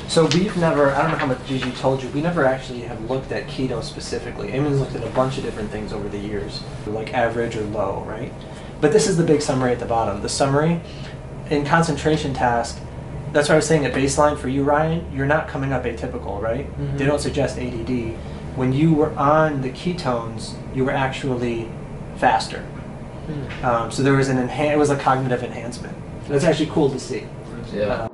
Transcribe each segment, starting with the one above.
So we've never, I don't know how much Gigi told you, we never actually have looked at keto specifically. Eamon's looked at a bunch of different things over the years, like average or low, right? But this is the big summary at the bottom. The summary, in concentration task, that's what I was saying at baseline for you, Ryan, you're not coming up atypical, right? Mm-hmm. They don't suggest ADD. When you were on the ketones, you were actually faster. Mm. So there was it was a cognitive enhancement. That's actually cool to see. Yeah.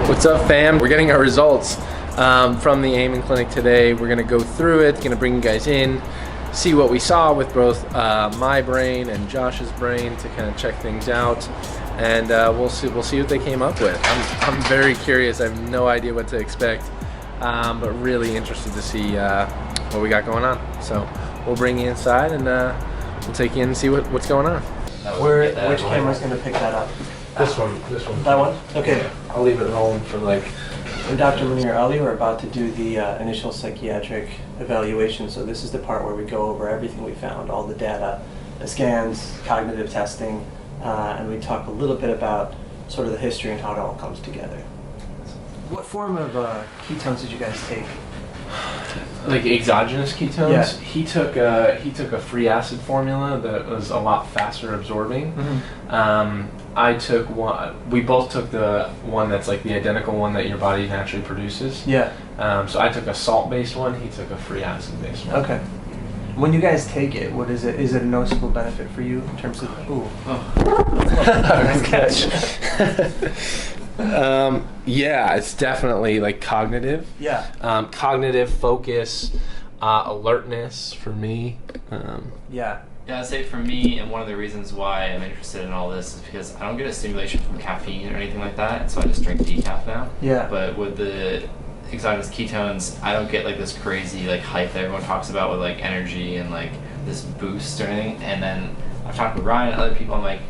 What's up, fam? We're getting our results from the Eamon Clinic today. We're gonna go through it, gonna bring you guys in, see what we saw with both my brain and Josh's brain to kind of check things out, and we'll see what they came up with. I'm very curious. I have no idea what to expect, but really interested to see what we got going on. So we'll bring you inside and we'll take you in and see what's going on. Which camera's gonna pick that up? This one. That one? Okay. Yeah. I'll leave it home for like... Dr. Munir Ali, we're about to do the initial psychiatric evaluation. So this is the part where we go over everything we found, all the data, the scans, cognitive testing, and we talk a little bit about sort of the history and how it all comes together. What form of ketones did you guys take? Like exogenous ketones. Yeah. He took a free acid formula that was a lot faster absorbing. Mm-hmm. I took one. We both took the one that's like the identical one that your body naturally produces. Yeah. So I took a salt-based one. He took a free acid-based one. Okay. When you guys take it, what is it? Is it a noticeable benefit for you in terms of? Ooh. Nice catch. Yeah, it's definitely like cognitive. Yeah. Cognitive focus, alertness for me. Yeah. Yeah, I'd say for me, and one of the reasons why I'm interested in all this is because I don't get a stimulation from caffeine or anything like that, and so I just drink decaf now. Yeah. But with the exogenous ketones, I don't get like this crazy like hype that everyone talks about with like energy and like this boost or anything. And then I've talked with Ryan and other people, I'm like,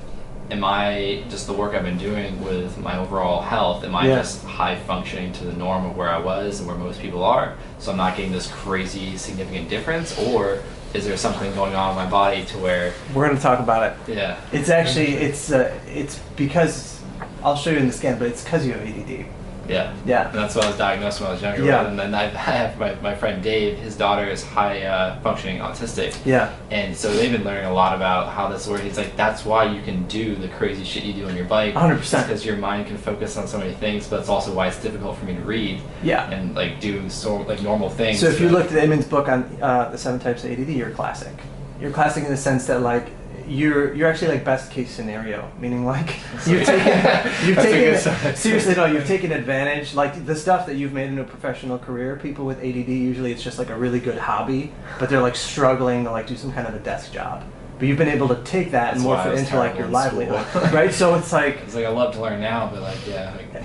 am I just the work I've been doing with my overall health, am I just high functioning to the norm of where I was and where most people are, so I'm not getting this crazy significant difference, or is there something going on in my body to where... We're going to talk about it. Yeah. It's actually, it's because, I'll show you in the scan, but it's because you have ADD. Yeah. Yeah. And that's what I was diagnosed when I was younger with. And then I have my friend Dave, his daughter is high functioning autistic. Yeah. And so they've been learning a lot about how this works. He's like, that's why you can do the crazy shit you do on your bike. 100%. Because your mind can focus on so many things, but it's also why it's difficult for me to read. Yeah. And like do like normal things. So if you looked at Eamon's book on the 7 types of ADD, you're classic. You're classic in the sense that like, you're actually like best case scenario, meaning like you've taken seriously no, you've taken advantage, like the stuff that you've made into a professional career. People with ADD, usually it's just like a really good hobby, but they're like struggling to like do some kind of a desk job. But you've been able to take that and morph it into like your livelihood, right? So it's like I love to learn now, but like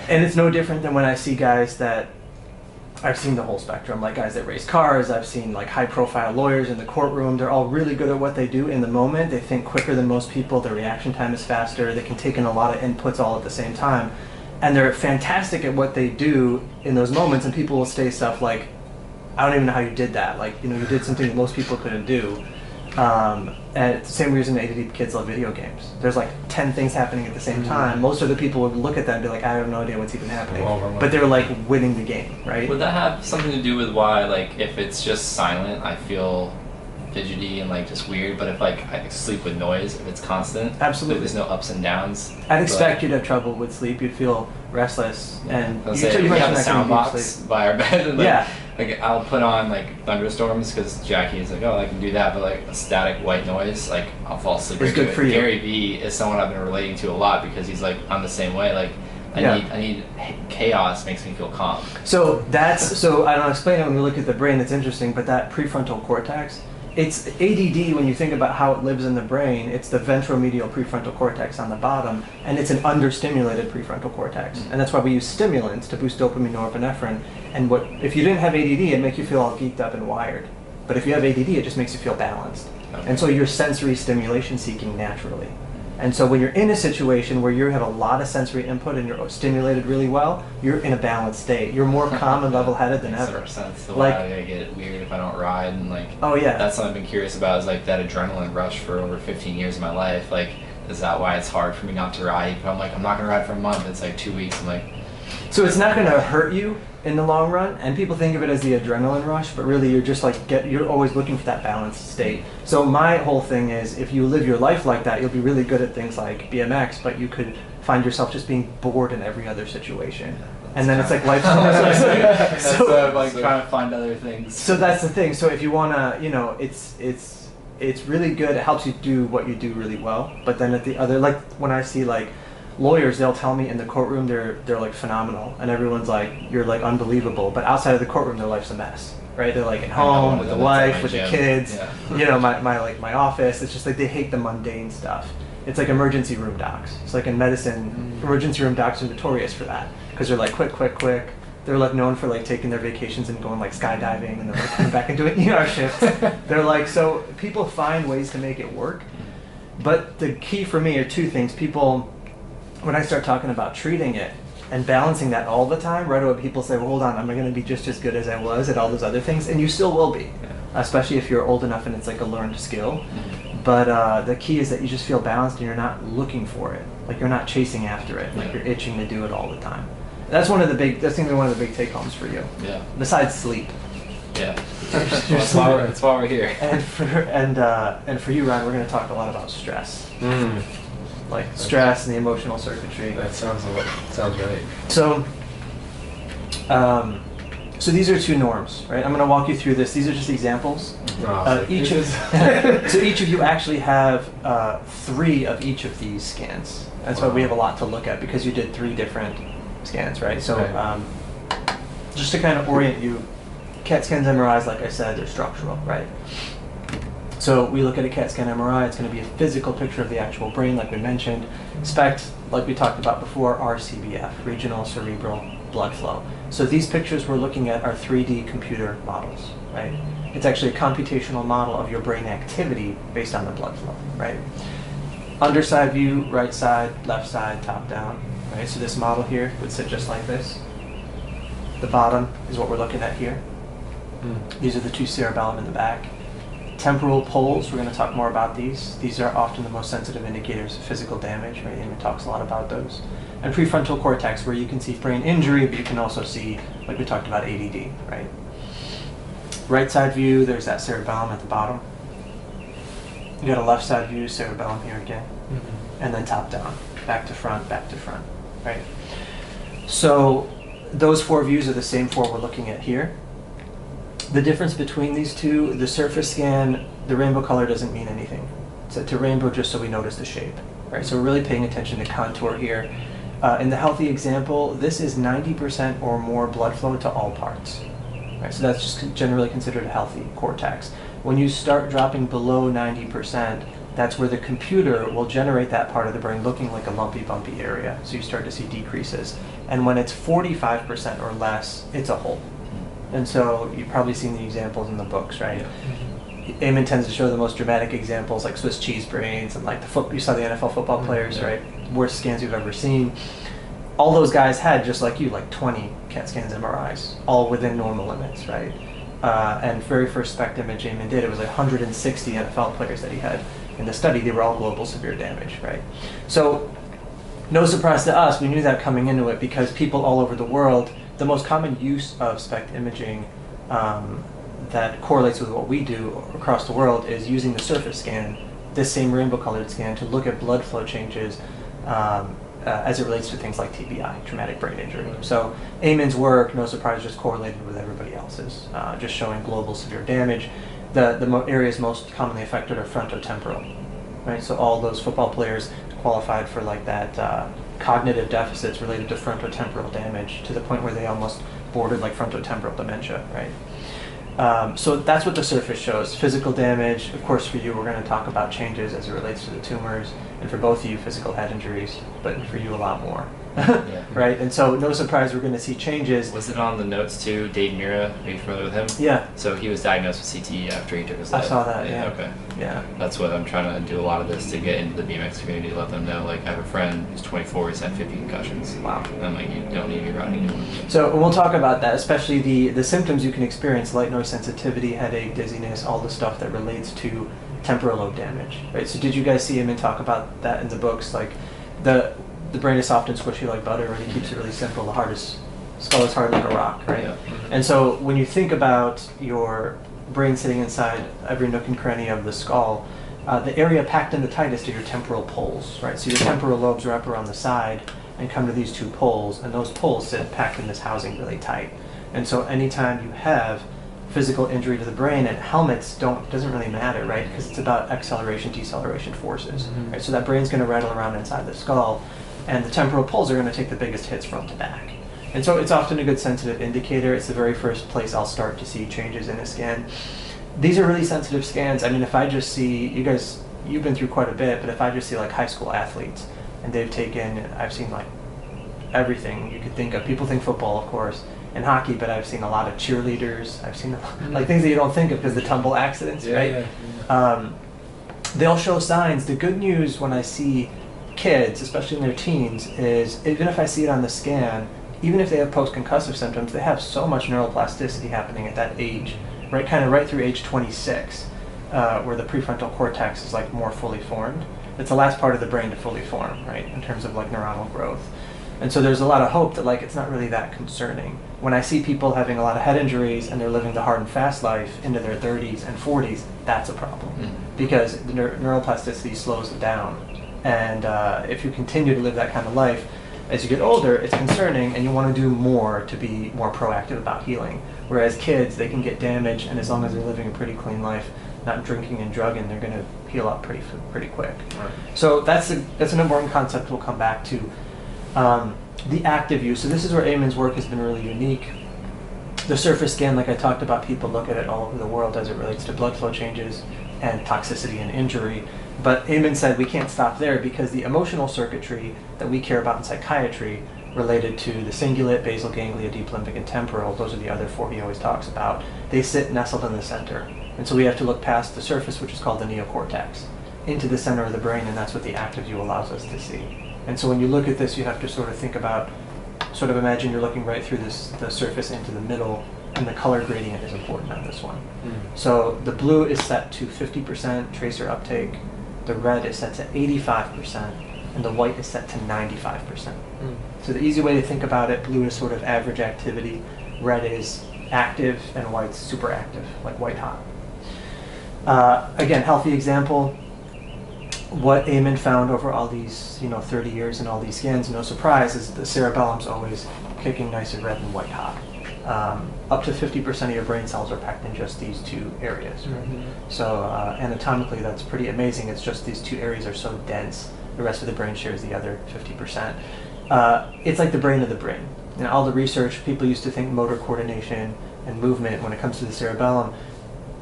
and it's no different than when I see guys that I've seen the whole spectrum, like guys that race cars, I've seen like high-profile lawyers in the courtroom. They're all really good at what they do in the moment. They think quicker than most people. Their reaction time is faster. They can take in a lot of inputs all at the same time. And they're fantastic at what they do in those moments, and people will say stuff like, I don't even know how you did that. Like, you know, you did something that most people couldn't do. And it's the same reason ADD kids love video games. There's like 10 things happening at the same time. Most of the people would look at that and be like, I have no idea what's even happening. But they're like winning the game, right? Would that have something to do with why, like, if it's just silent, I feel fidgety and like just weird, but if like I sleep with noise, if it's constant, absolutely, there's no ups and downs. I'd expect you'd have trouble with sleep. You'd feel restless, and we have a sound box by our bed, and like I'll put on like thunderstorms because Jackie is like, oh, I can do that, but like a static white noise, like I'll fall asleep. It's good for you. Gary Vee is someone I've been relating to a lot because he's like I'm the same way. Like I need chaos makes me feel calm. So I don't explain it when we look at the brain. It's interesting, but that prefrontal cortex. It's ADD when you think about how it lives in the brain. It's the ventromedial prefrontal cortex on the bottom, and it's an understimulated prefrontal cortex. And that's why we use stimulants to boost dopamine, norepinephrine. And if you didn't have ADD, it'd make you feel all geeked up and wired. But if you have ADD, it just makes you feel balanced. Okay. And so you're sensory stimulation seeking naturally. And so when you're in a situation where you have a lot of sensory input and you're stimulated really well, you're in a balanced state. You're more calm and level-headed than Makes ever. so much sense. Like, I get weird if I don't ride, and like, oh yeah, that's something I've been curious about, is like that adrenaline rush for over 15 years of my life. Like, is that why it's hard for me not to ride? If I'm like, I'm not gonna ride for a month, it's like 2 weeks. I'm like, so it's not going to hurt you in the long run, and people think of it as the adrenaline rush, but really you're just like you're always looking for that balanced state. So my whole thing is, if you live your life like that, you'll be really good at things like BMX, but you could find yourself just being bored in every other situation. And then it's like life. so like trying to find other things. So that's the thing. So if you wanna, you know, it's really good. It helps you do what you do really well. But then at the other, like when I see like lawyers, they'll tell me in the courtroom they're like phenomenal, and everyone's like, you're like unbelievable. But outside of the courtroom, their life's a mess, right? They're like at home with the wife, with the kids. Yeah. You know, my office. It's just like they hate the mundane stuff. It's like emergency room docs. It's like in medicine, emergency room docs are notorious for that, because they're like quick. They're like known for like taking their vacations and going like skydiving, and then like coming back and doing ER shifts. They're like, so people find ways to make it work. But the key for me are two things. People, when I start talking about treating it and balancing that all the time, right away people say, well, hold on, I'm going to be just as good as I was at all those other things, and you still will be, especially if you're old enough and it's like a learned skill. But the key is that you just feel balanced and you're not looking for it. Like you're not chasing after it. Like you're itching to do it all the time. That's one of the big take homes for you. Yeah. Besides sleep. Yeah. That's why we're here. And for you, Ryan, we're going to talk a lot about stress. Like stress and the emotional circuitry. That sounds right. So, so these are two norms, right? I'm going to walk you through this. These are just examples. So each of you actually have 3 of each of these scans. That's why we have a lot to look at, because you did 3 different scans, right? So just to kind of orient you, CAT scans, MRIs, like I said, they're structural, right? So we look at a CAT scan MRI, it's going to be a physical picture of the actual brain, like we mentioned. SPECT, like we talked about before, RCBF, regional cerebral blood flow. So these pictures we're looking at are 3D computer models, right? It's actually a computational model of your brain activity based on the blood flow, right? Underside view, right side, left side, top down, right? So this model here would sit just like this. The bottom is what we're looking at here. These are the 2 cerebellum in the back. Temporal poles, we're going to talk more about these. These are often the most sensitive indicators of physical damage, right? Amy talks a lot about those. And prefrontal cortex, where you can see brain injury, but you can also see, like we talked about, ADD, right? Right side view, there's that cerebellum at the bottom. You got a left side view, cerebellum here again. And then top down, back to front, right? So those 4 views are the same 4 we're looking at here. The difference between these two, the surface scan, the rainbow color doesn't mean anything. It's to rainbow just so we notice the shape, right? So we're really paying attention to contour here. In the healthy example, this is 90% or more blood flow to all parts, right? So that's just generally considered a healthy cortex. When you start dropping below 90%, that's where the computer will generate that part of the brain looking like a lumpy, bumpy area. So you start to see decreases. And when it's 45% or less, it's a hole. And so you've probably seen the examples in the books, right? Yeah. Eamon tends to show the most dramatic examples, like Swiss cheese brains and like you saw the NFL football players, right? Worst scans you've ever seen. All those guys had, just like you, like 20 CAT scans, MRIs, all within normal limits, right? And very first SPECT image Eamon did, it was like 160 NFL players that he had in the study. They were all global severe damage, right? So no surprise to us, we knew that coming into it, because people all over the world, the most common use of SPECT imaging that correlates with what we do across the world is using the surface scan, this same rainbow colored scan, to look at blood flow changes as it relates to things like TBI, traumatic brain injury. So Eamon's work, no surprise, just correlated with everybody else's, just showing global severe damage. The areas most commonly affected are frontotemporal, right? So all those football players qualified for like that cognitive deficits related to frontotemporal damage, to the point where they almost bordered like frontotemporal dementia, right? So that's what the surface shows. Physical damage, of course, for you, we're going to talk about changes as it relates to the tumors, and for both of you, physical head injuries, but for you, a lot more. Right? And so no surprise, we're going to see changes. Was it on the notes too, Dave Mira? Are you familiar with him? Yeah. So he was diagnosed with CTE after he took his life. I saw that, yeah. Okay. Yeah. That's what I'm trying to do, a lot of this to get into the BMX community, let them know, like, I have a friend who's 24, he's had 50 concussions. Wow. And I'm like, you don't need to be riding anymore. So we'll talk about that, especially the symptoms you can experience: light noise sensitivity, headache, dizziness, all the stuff that relates to temporal lobe damage, right? So did you guys see him and talk about that in the books? Like the brain is soft and squishy like butter, right? He keeps it really simple. The skull is hard like a rock, right? Yeah. And so when you think about your brain sitting inside every nook and cranny of the skull, the area packed in the tightest are your temporal poles, right? So your temporal lobes wrap around the side and come to these two poles, and those poles sit packed in this housing really tight. And so anytime you have physical injury to the brain, and helmets doesn't really matter, right? Because it's about acceleration, deceleration forces, right? So that brain's going to rattle around inside the skull, and the temporal poles are going to take the biggest hits front to back. And so it's often a good sensitive indicator. It's the very first place I'll start to see changes in a scan. These are really sensitive scans. I mean, if I just see, you've been through quite a bit, but if I just see like high school athletes, and they've taken, I've seen like everything you could think of. People think football, of course, and hockey, but I've seen a lot of cheerleaders. I've seen like things that you don't think of because the tumble accidents, right? Yeah. They'll show signs. The good news when I see kids, especially in their teens, is even if I see it on the scan, even if they have post-concussive symptoms, they have so much neuroplasticity happening at that age, right? Kind of right through age 26, where the prefrontal cortex is like more fully formed. It's the last part of the brain to fully form, right, in terms of like neuronal growth. And so there's a lot of hope that like it's not really that concerning. When I see people having a lot of head injuries and they're living the hard and fast life into their 30s and 40s, that's a problem because the neuroplasticity slows it down. And if you continue to live that kind of life, as you get older, it's concerning, and you want to do more to be more proactive about healing. Whereas kids, they can get damaged, and as long as they're living a pretty clean life, not drinking and drugging, they're going to heal up pretty quick. Right. So that's an important concept we'll come back to. The active use. So this is where Eamon's work has been really unique. The surface scan, like I talked about, people look at it all over the world as it relates to blood flow changes and toxicity and injury. But Eamon said we can't stop there because the emotional circuitry that we care about in psychiatry related to the cingulate, basal ganglia, deep limbic, and temporal, those are the other four he always talks about, they sit nestled in the center. And so we have to look past the surface, which is called the neocortex, into the center of the brain, and that's what the active view allows us to see. And so when you look at this, you have to sort of think about, sort of imagine you're looking right through the surface into the middle, and the color gradient is important on this one. So the blue is set to 50% tracer uptake, the red is set to 85%, and the white is set to 95%. So the easy way to think about it, blue is sort of average activity, red is active, and white's super active, like white hot. Again, healthy example, what Eamon found over all these 30 years and all these scans, no surprise, is the cerebellum's always kicking nice and red and white hot. Up to 50% of your brain cells are packed in just these two areas. Right? So anatomically, that's pretty amazing. It's just these two areas are so dense. The rest of the brain shares the other 50%. It's like the brain of the brain. In all the research, people used to think motor coordination and movement when it comes to the cerebellum.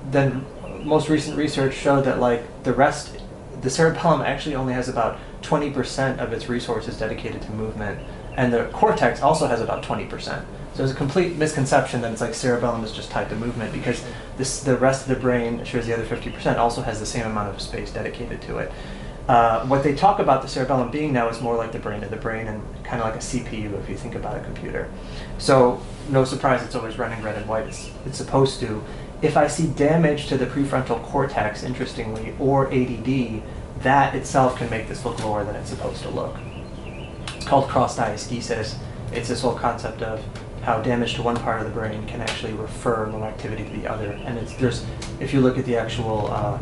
Then most recent research showed that like the cerebellum actually only has about 20% of its resources dedicated to movement, and the cortex also has about 20%. So there's a complete misconception that it's like cerebellum is just tied to movement, because the rest of the brain shares the other 50%, also has the same amount of space dedicated to it. What they talk about the cerebellum being now is more like the brain of the brain, and kind of like a CPU if you think about a computer. So no surprise it's always running red and white. It's supposed to. If I see damage to the prefrontal cortex, interestingly, or ADD, that itself can make this look lower than it's supposed to look. It's called cross-diaesthesis. It's this whole concept of how damage to one part of the brain can actually refer low activity to the other. And if you look at the actual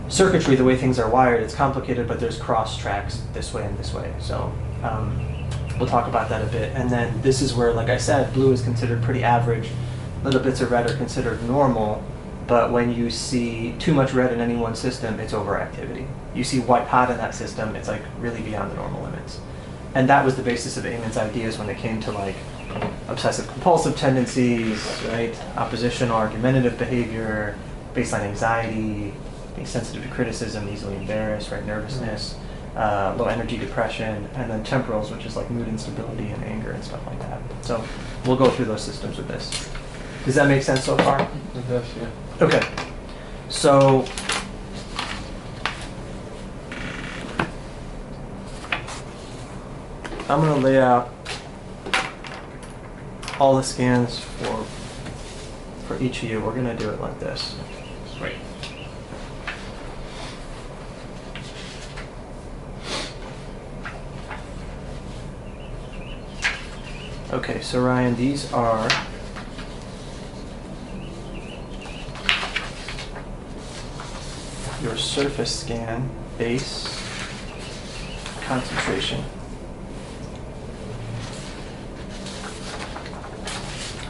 circuitry, the way things are wired, it's complicated, but there's cross tracks this way and this way. So we'll talk about that a bit. And then this is where, like I said, blue is considered pretty average. Little bits of red are considered normal, but when you see too much red in any one system, it's overactivity. You see white hot in that system, it's like really beyond the normal limits. And that was the basis of Eamon's ideas when it came to like obsessive compulsive tendencies, right? Oppositional argumentative behavior, baseline anxiety, being sensitive to criticism, easily embarrassed, right? Nervousness, low energy depression, and then temporals, which is like mood instability and anger and stuff like that. So we'll go through those systems with this. Does that make sense so far? It does, yeah. Okay. So I'm gonna lay out all the scans for each of you. We're gonna do it like this. Sweet. Okay, so Ryan, these are your surface scan, base, concentration.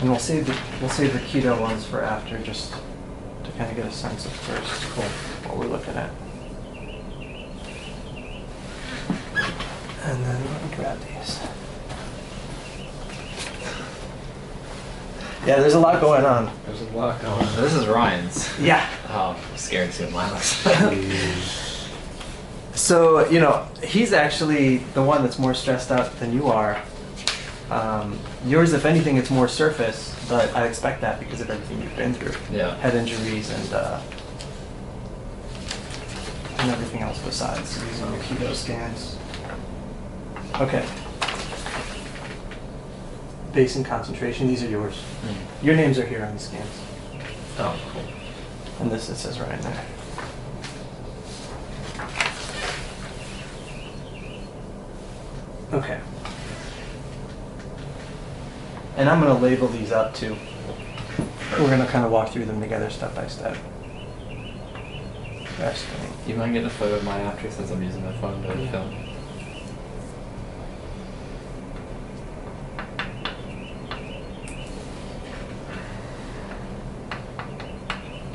And we'll save the keto ones for after, just to kind of get a sense of first what we're looking at. And then let me grab these. Yeah, there's a lot going on. There's a lot going on. This is Ryan's. Yeah. Oh, I'm scared to see what mine looks like. So, he's actually the one that's more stressed out than you are. Yours, if anything, it's more surface, but I expect that because of everything you've been through. Yeah. Head injuries and everything else besides. So these are your keto scans. Okay. Base and concentration, these are yours. Your names are here on the scans. Oh, cool. And this, it says right there. Okay. And I'm going to label these up too. We're going to kind of walk through them together step by step. Resting. You mind getting a photo of mine after, since I'm using my phone to film?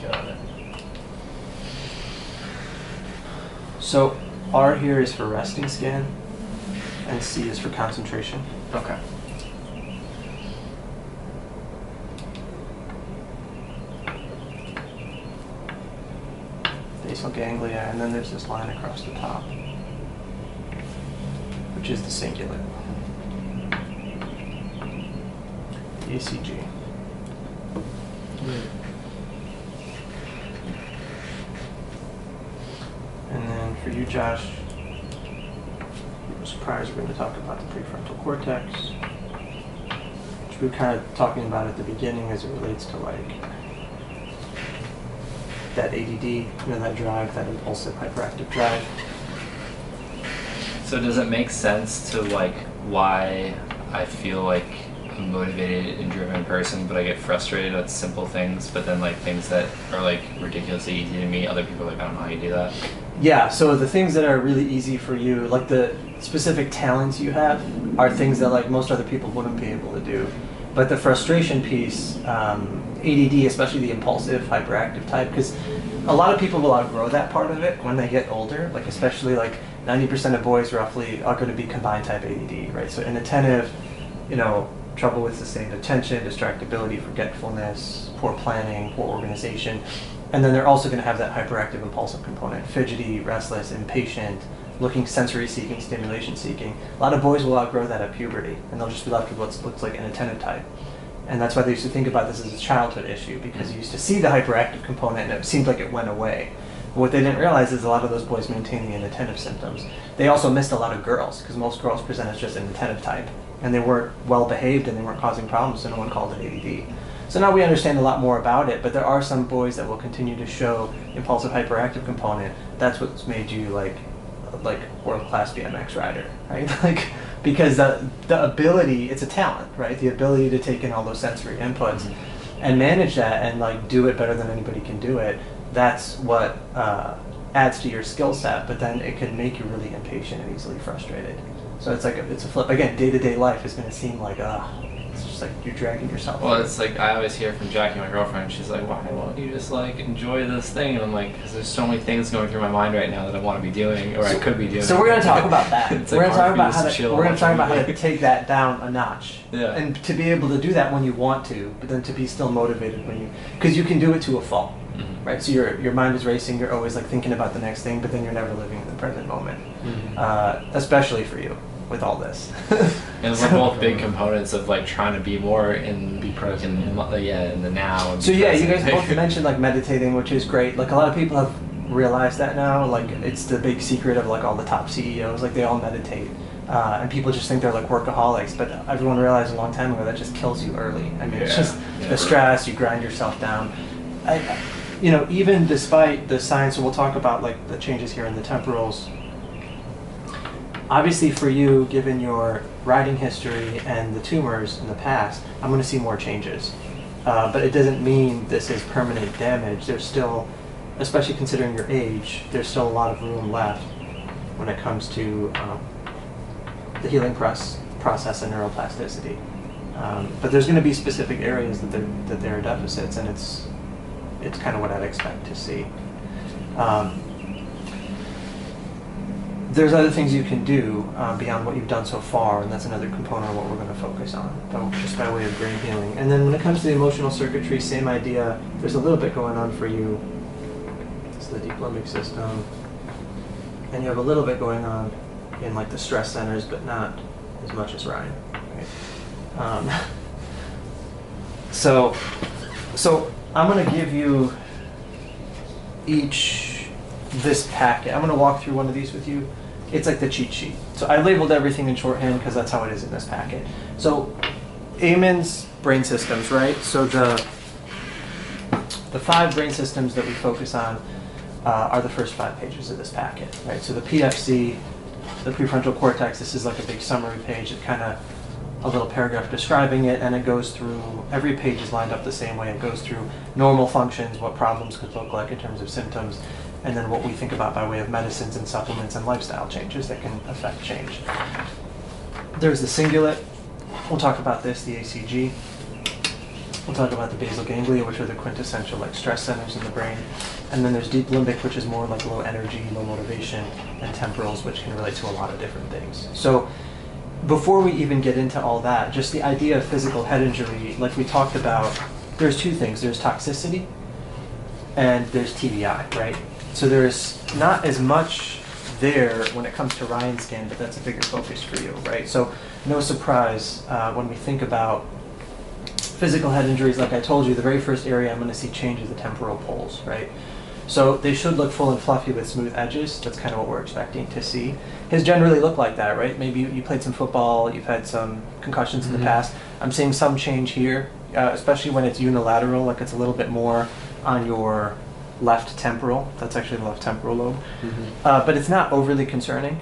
Got it. So R here is for resting scan, and C is for concentration. Okay. Basal ganglia, and then there's this line across the top, which is the cingulate. The ECG. And then for you, Josh, no surprise, we're going to talk about the prefrontal cortex, which we were kind of talking about at the beginning as it relates to like that ADD, that drive, that impulsive hyperactive drive. So does it make sense to like why I feel like a motivated and driven person, but I get frustrated at simple things, but then like things that are like ridiculously easy to me, other people are like, I don't know how you do that. Yeah, so the things that are really easy for you, like the specific talents you have, are things that like most other people wouldn't be able to do. But the frustration piece, ADD, especially the impulsive, hyperactive type, because a lot of people will outgrow that part of it when they get older, like especially like 90% of boys roughly are going to be combined type ADD, right? So inattentive, trouble with sustained attention, distractibility, forgetfulness, poor planning, poor organization. And then they're also going to have that hyperactive impulsive component, fidgety, restless, impatient, looking sensory seeking, stimulation seeking. A lot of boys will outgrow that at puberty, and they'll just be left with what looks like an inattentive type. And that's why they used to think about this as a childhood issue, because you used to see the hyperactive component and it seemed like it went away. But what they didn't realize is a lot of those boys maintain the inattentive symptoms. They also missed a lot of girls, because most girls present as just an inattentive type. And they weren't well behaved and they weren't causing problems, so no one called it ADD. So now we understand a lot more about it, but there are some boys that will continue to show impulsive hyperactive component. That's what's made you like world-class BMX rider, right? Because the ability, it's a talent, right? The ability to take in all those sensory inputs and manage that and do it better than anybody can do it. That's what adds to your skill set, but then it can make you really impatient and easily frustrated. So it's a flip. Again, day-to-day life is going to seem like, it's just like you're dragging yourself. Well, it's like I always hear from Jackie, my girlfriend, she's like, why won't you just enjoy this thing? And I'm like, because there's so many things going through my mind right now that I want to be doing, or I could be doing. So we're going to talk about that. We're going to talk about how to take that down a notch. Yeah. And to be able to do that when you want to, but then to be still motivated because you can do it to a fault. Mm-hmm. Right, so your mind is racing. You're always thinking about the next thing, but then you're never living in the present moment. Mm-hmm. Especially for you with all this. And we're both big components of trying to be more be present in the now. And so you guys both mentioned meditating, which is great. A lot of people have realized that now. It's the big secret of all the top CEOs. They all meditate. And people just think they're like workaholics, but everyone realized a long time ago that just kills you early. I mean, it's just the stress, you grind yourself down. Even despite the science, so we'll talk about like the changes here in the temporals. Obviously for you, given your riding history and the tumors in the past, I'm going to see more changes. But it doesn't mean this is permanent damage. There's still, especially considering your age, there's still a lot of room left when it comes to the healing process and neuroplasticity. But there's going to be specific areas that there are deficits, and it's kind of what I'd expect to see. There's other things you can do beyond what you've done so far, and that's another component of what we're going to focus on, just by way of brain healing. And then when it comes to the emotional circuitry, same idea. There's a little bit going on for you. It's the deep limbic system. And you have a little bit going on in like the stress centers, but not as much as Ryan. Right? So I'm going to give you each this packet. I'm going to walk through one of these with you. It's like the cheat sheet. So I labeled everything in shorthand because that's how it is in this packet. So Eamon's brain systems, right? So the 5 brain systems that we focus on are the first 5 pages of this packet, right? So the PFC, the prefrontal cortex, this is like a big summary page. It kind of a little paragraph describing it, and it goes through, every page is lined up the same way. It goes through normal functions, what problems could look like in terms of symptoms, and then what we think about by way of medicines and supplements and lifestyle changes that can affect change. There's the cingulate. We'll talk about this, the ACG. We'll talk about the basal ganglia, which are the quintessential like stress centers in the brain. And then there's deep limbic, which is more like low energy, low motivation, and temporals, which can relate to a lot of different things. So before we even get into all that, just the idea of physical head injury, like we talked about, there's 2 things. There's toxicity and there's TBI, right? So there's not as much there when it comes to Ryan's scan, but that's a bigger focus for you, right? So no surprise when we think about physical head injuries, like I told you, the very first area I'm going to see change is the temporal poles, right? So they should look full and fluffy with smooth edges. That's kind of what we're expecting to see. His generally look like that, right? Maybe you played some football, you've had some concussions in the past. I'm seeing some change here, especially when it's unilateral, like it's a little bit more on your left temporal. That's actually the left temporal lobe. But it's not overly concerning.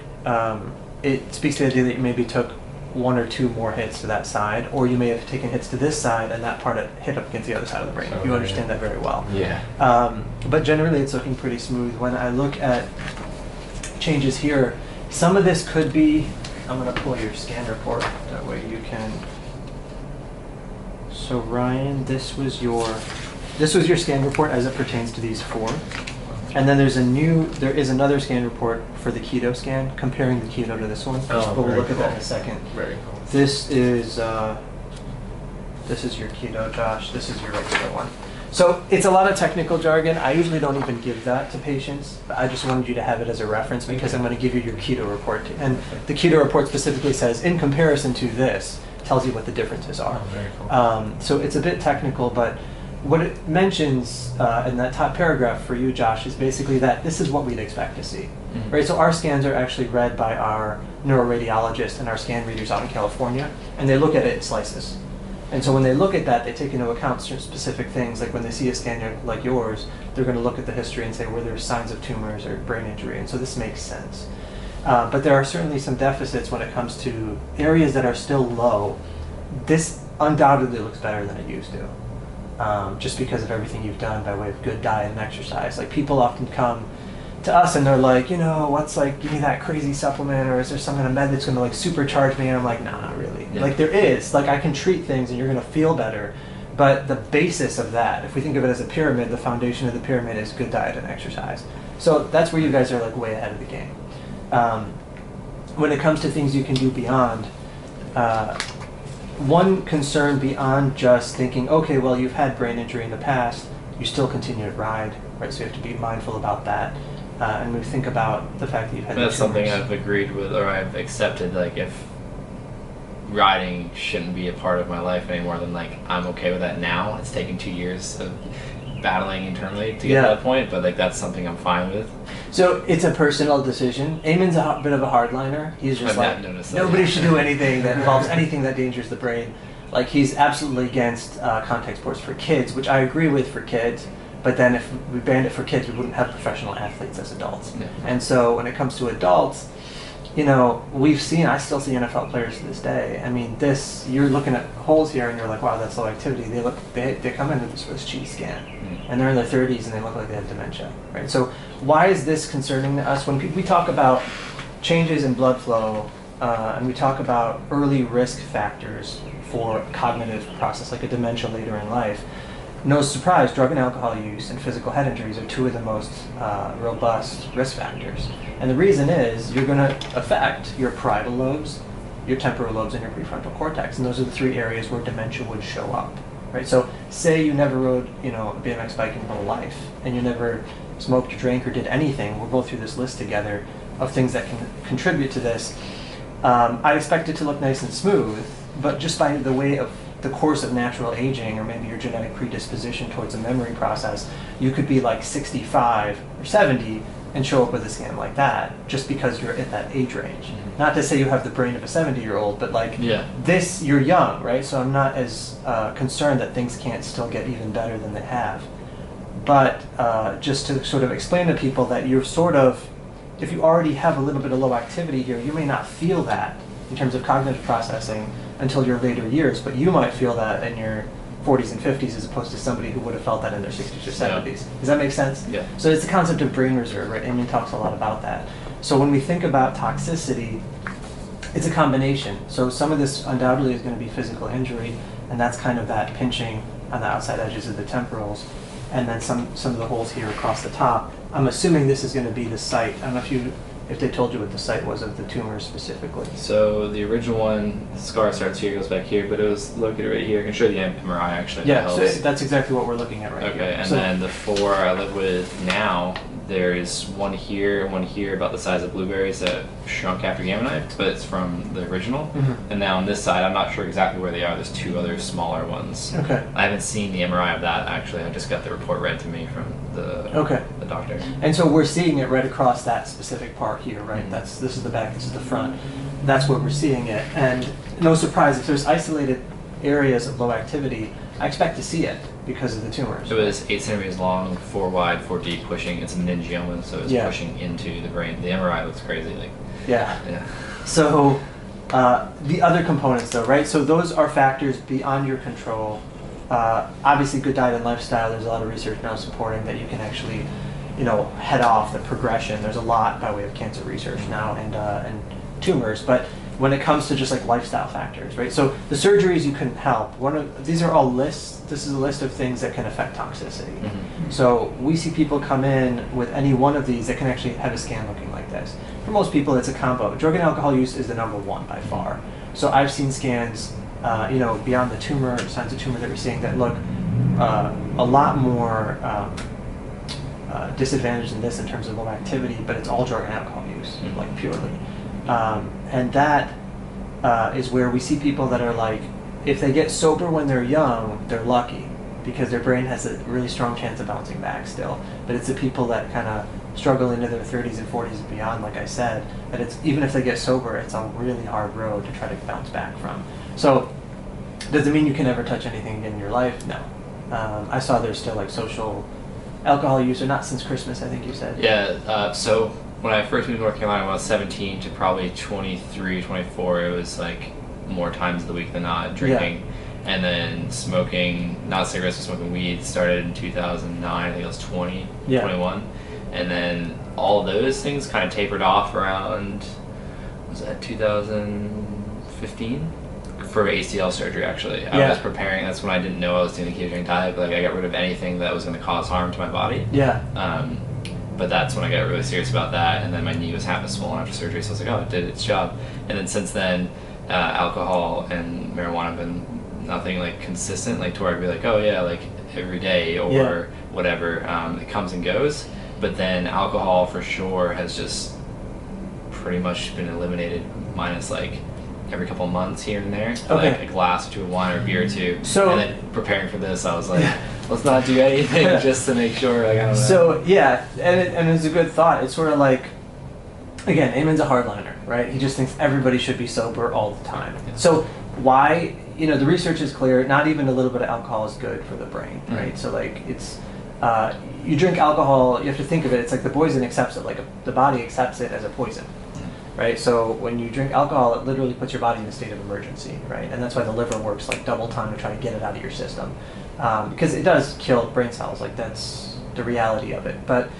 It speaks to the idea that you maybe took 1 or 2 more hits to that side, or you may have taken hits to this side and that part hit up against the other side of the brain. You understand that very well. Yeah. But generally it's looking pretty smooth. When I look at changes here, some of this could be, I'm going to pull your scan report, that way you can. So Ryan, this was your scan report as it pertains to these 4. And then there is another scan report for the keto scan, comparing the keto to this one. But we'll look at that in a second. Very cool. This is your keto, Josh. This is your regular one. So it's a lot of technical jargon. I usually don't even give that to patients. But I just wanted you to have it as a reference because I'm going to give you your keto report. And the keto report specifically says, in comparison to this, tells you what the differences are. Oh, very cool. So it's a bit technical, but what it mentions in that top paragraph for you, Josh, is basically that this is what we'd expect to see, right? So our scans are actually read by our neuroradiologist and our scan readers out in California, and they look at it in slices. And so when they look at that, they take into account certain specific things, like when they see a scan like yours, they're going to look at the history and say, were there signs of tumors or brain injury? And so this makes sense. But there are certainly some deficits when it comes to areas that are still low. This undoubtedly looks better than it used to. Just because of everything you've done by way of good diet and exercise. Like people often come to us and they're like, give me that crazy supplement, or is there some kind of med that's going to like supercharge me? And I'm like, nah, not really. Yeah. Like there is, like I can treat things and you're going to feel better. But the basis of that, if we think of it as a pyramid, the foundation of the pyramid is good diet and exercise. So that's where you guys are like way ahead of the game. When it comes to things you can do beyond, one concern beyond just thinking, okay, well, you've had brain injury in the past, you still continue to ride, right? So you have to be mindful about that. And we think about the fact that you've had That's something I've agreed with, or I've accepted, like if riding shouldn't be a part of my life anymore, then like I'm okay with that now. It's taken 2 years of battling internally to get Yeah. to that point, but like that's something I'm fine with. So it's a personal decision. Eamon's a bit of a hardliner. He's just I've like, not noticed that, nobody yeah. should do anything that involves anything that endangers the brain. Like, he's absolutely against contact sports for kids, which I agree with for kids. But then if we banned it for kids, we wouldn't have professional athletes as adults. Yeah. And so when it comes to adults, you know, I still see NFL players to this day. I mean, you're looking at holes here and you're like, wow, that's low activity. They come into this Swiss cheese scan and they're in their 30s and they look like they have dementia, right? So why is this concerning to us? When we talk about changes in blood flow and we talk about early risk factors for cognitive process, like a dementia later in life, no surprise, drug and alcohol use and physical head injuries are two of the most robust risk factors. And the reason is you're going to affect your parietal lobes, your temporal lobes, and your prefrontal cortex. And those are the three areas where dementia would show up. Right? So say you never rode, a BMX bike in your whole life, and you never smoked or drank or did anything. We'll go through this list together of things that can contribute to this. I expect it to look nice and smooth, but just by the way of the course of natural aging, or maybe your genetic predisposition towards the memory process, you could be like 65 or 70 and show up with a scan like that just because you're at that age range. Mm-hmm. Not to say you have the brain of a 70-year-old, but like this, you're young, right? So I'm not as concerned that things can't still get even better than they have. But just to sort of explain to people that you're sort of, if you already have a little bit of low activity here, you may not feel that in terms of cognitive processing until your later years, but you might feel that in your 40s and 50s as opposed to somebody who would have felt that in their 60s or 70s. Yeah. Does that make sense? Yeah. So it's the concept of brain reserve, right? Eamon talks a lot about that. So when we think about toxicity, it's a combination. So some of this undoubtedly is going to be physical injury, and that's kind of that pinching on the outside edges of the temporals, and then some of the holes here across the top. I'm assuming this is going to be the site. I don't know if they told you what the site was of the tumor specifically. So the original one, the scar starts here, goes back here, but it was located right here. I can show the MRI actually. Yeah, so that's exactly what we're looking at right here. Okay, and then the four I live with now, there's one here and one here about the size of blueberries that shrunk after Gamma Knife, but it's from the original. Mm-hmm. And now on this side, I'm not sure exactly where they are. There's two other smaller ones. Okay. I haven't seen the MRI of that actually. I just got the report read to me from the doctor. And so we're seeing it right across that specific part here, right? Mm-hmm. This is the back, this is the front. That's where we're seeing it. And no surprise, if there's isolated areas of low activity, I expect to see it because of the tumors. It was 8 centimeters long, 4 wide, 4 deep, pushing. It's a meningioma, so it's pushing into the brain. The MRI looks crazy. Yeah. So the other components, though, right? So those are factors beyond your control. Obviously, good diet and lifestyle. There's a lot of research now supporting that you can actually, head off the progression. There's a lot by way of cancer research now and tumors, but when it comes to just like lifestyle factors, right? So the surgeries you can help. These are all lists. This is a list of things that can affect toxicity. Mm-hmm. So we see people come in with any one of these that can actually have a scan looking like this. For most people, it's a combo. Drug and alcohol use is the number one by far. So I've seen scans, beyond the tumor, signs of tumor that we're seeing that look a lot more disadvantaged than this in terms of low activity, but it's all drug and alcohol use, mm-hmm. like purely. And that is where we see people that are like, if they get sober when they're young, they're lucky because their brain has a really strong chance of bouncing back still. But it's the people that kind of struggle into their 30s and 40s and beyond, like I said, that it's even if they get sober, it's a really hard road to try to bounce back from. So does it mean you can never touch anything again in your life? No. I saw there's still like social alcohol use, or not since Christmas, I think you said. Yeah, so when I first moved to North Carolina, when I was 17 to probably 23, 24, it was like more times of the week than not drinking. Yeah. And then smoking, not cigarettes, but smoking weed started in 2009, I think it was 21. And then all those things kind of tapered off around, was that 2015? For ACL surgery, actually. I was preparing, that's when I didn't know I was doing the ketogenic diet, but I got rid of anything that was going to cause harm to my body. But that's when I got really serious about that, and then my knee was half as swollen after surgery, so I was like, oh, it did its job. And then since then, alcohol and marijuana have been nothing like consistent, like to where I'd be like, oh yeah, like every day or whatever, it comes and goes. But then alcohol for sure has just pretty much been eliminated, minus like every couple of months here and there, like a glass or two of wine or a beer or two. So, and then preparing for this, I was like, let's not do anything just to make sure. Like, I don't know. So yeah, and it's a good thought. It's sort of like, again, Eamon's a hardliner, right? He just thinks everybody should be sober all the time. Yeah. So why, the research is clear, not even a little bit of alcohol is good for the brain, right? So like it's, you drink alcohol, you have to think of it, it's like the poison accepts it, like the body accepts it as a poison, right? So when you drink alcohol, it literally puts your body in a state of emergency, right? And that's why the liver works like double time to try to get it out of your system. Because it does kill brain cells, like that's the reality of it. But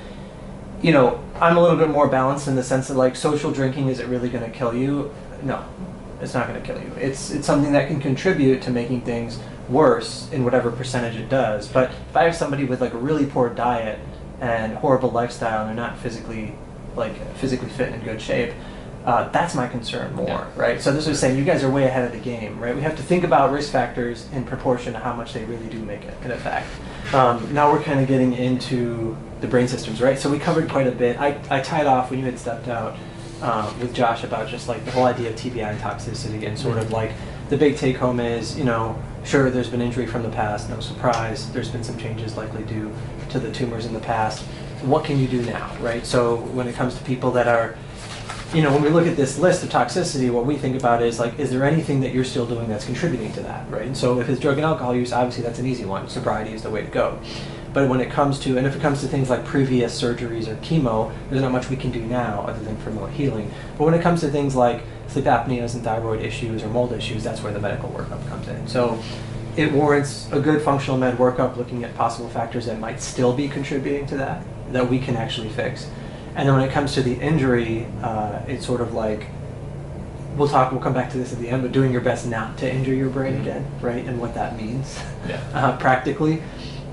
I'm a little bit more balanced in the sense that like social drinking, is it really going to kill you? No, it's not going to kill you. It's something that can contribute to making things worse in whatever percentage it does. But if I have somebody with like a really poor diet and horrible lifestyle and they're not physically fit and in good shape, that's my concern more, right? So this was saying you guys are way ahead of the game, right? We have to think about risk factors in proportion to how much they really do make an effect. Now we're kind of getting into the brain systems, right? So we covered quite a bit. I tied off when you had stepped out with Josh about just like the whole idea of TBI toxicity, and sort of like the big take home is, sure, there's been injury from the past, no surprise. There's been some changes likely due to the tumors in the past. What can you do now, right? So when it comes to people that are, when we look at this list of toxicity, what we think about is like, is there anything that you're still doing that's contributing to that, right? And so if it's drug and alcohol use, obviously that's an easy one. Sobriety is the way to go. But when it comes to, and if it comes to things like previous surgeries or chemo, there's not much we can do now other than promote healing. But when it comes to things like sleep apneas and thyroid issues or mold issues, that's where the medical workup comes in. So it warrants a good functional med workup looking at possible factors that might still be contributing to that we can actually fix. And then when it comes to the injury, it's sort of like, we'll come back to this at the end, but doing your best not to injure your brain again, right? And what that means practically.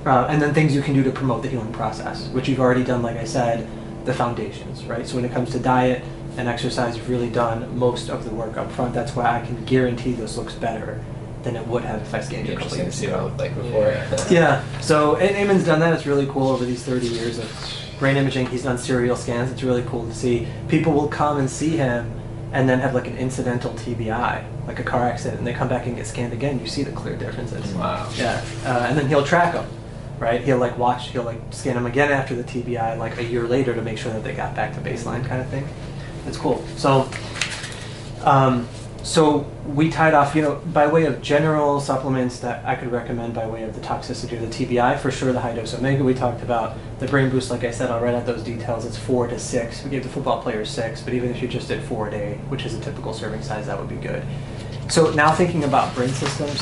And then things you can do to promote the healing process, which you've already done, like I said, the foundations, right? So when it comes to diet and exercise, you've really done most of the work up front. That's why I can guarantee this looks better than it would have if I scanned you a couple years see what it ago. looked like before. Yeah, so and Eamon's done that. It's really cool over these 30 years of brain imaging. He's done serial scans. It's really cool to see. People will come and see him and then have like an incidental TBI, like a car accident, and they come back and get scanned again. You see the clear differences. Wow. Yeah, and then he'll track them, right? He'll scan them again after the TBI like a year later to make sure that they got back to baseline kind of thing. It's cool. So we tied off, by way of general supplements that I could recommend by way of the toxicity of the TBI, for sure the high dose omega we talked about. The brain boost, like I said, I'll write out those details. It's 4 to 6. We gave the football players 6, but even if you just did 4 a day, which is a typical serving size, that would be good. So now thinking about brain systems,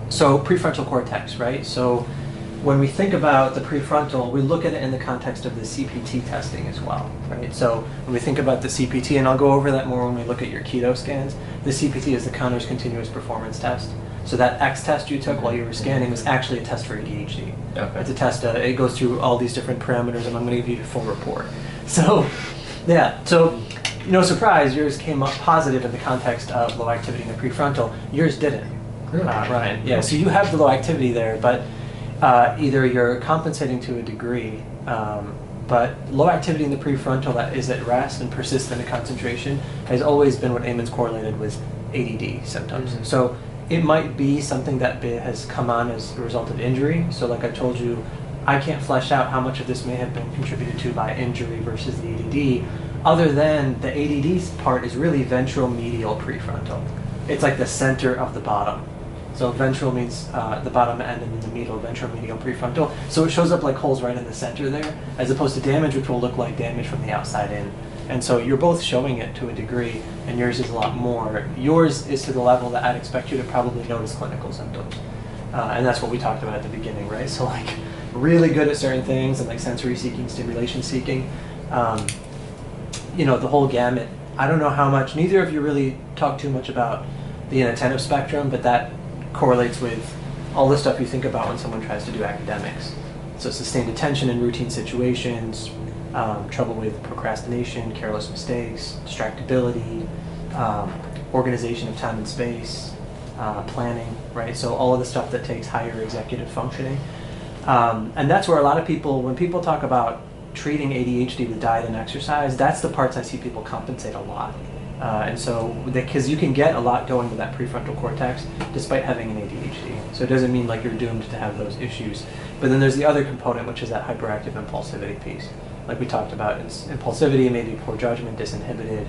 so prefrontal cortex, right? So when we think about the prefrontal, we look at it in the context of the CPT testing as well, right? So when we think about the CPT, and I'll go over that more when we look at your keto scans, the CPT is the Connor's Continuous Performance Test. So that X test you took while you were scanning was actually a test for ADHD. Okay. It's a test, it goes through all these different parameters, and I'm going to give you the full report. So, yeah, so no surprise, yours came up positive in the context of low activity in the prefrontal. Yours didn't, Ryan. Yeah, so you have the low activity there, but either you're compensating to a degree, but low activity in the prefrontal that is at rest and persistent in concentration has always been what Eamon's correlated with ADD symptoms. Mm-hmm. So it might be something that has come on as a result of injury. So like I told you, I can't flesh out how much of this may have been contributed to by injury versus the ADD, other than the ADD part is really ventral medial prefrontal. It's like the center of the bottom. So ventral means the bottom end, and then the medial, ventral medial prefrontal. So it shows up like holes right in the center there, as opposed to damage, which will look like damage from the outside in. And so you're both showing it to a degree, and yours is a lot more. Yours is to the level that I'd expect you to probably notice clinical symptoms. And that's what we talked about at the beginning, right? So like really good at certain things, and like sensory seeking, stimulation seeking. The whole gamut. I don't know how much, neither of you really talk too much about the inattentive spectrum, but that correlates with all the stuff you think about when someone tries to do academics. So sustained attention in routine situations, trouble with procrastination, careless mistakes, distractibility, organization of time and space, planning, right? So all of the stuff that takes higher executive functioning. And that's where a lot of people, when people talk about treating ADHD with diet and exercise, that's the parts I see people compensate a lot. And so, because you can get a lot going with that prefrontal cortex despite having an ADHD. So it doesn't mean like you're doomed to have those issues. But then there's the other component, which is that hyperactive impulsivity piece. Like we talked about, it's impulsivity, maybe poor judgment, disinhibited.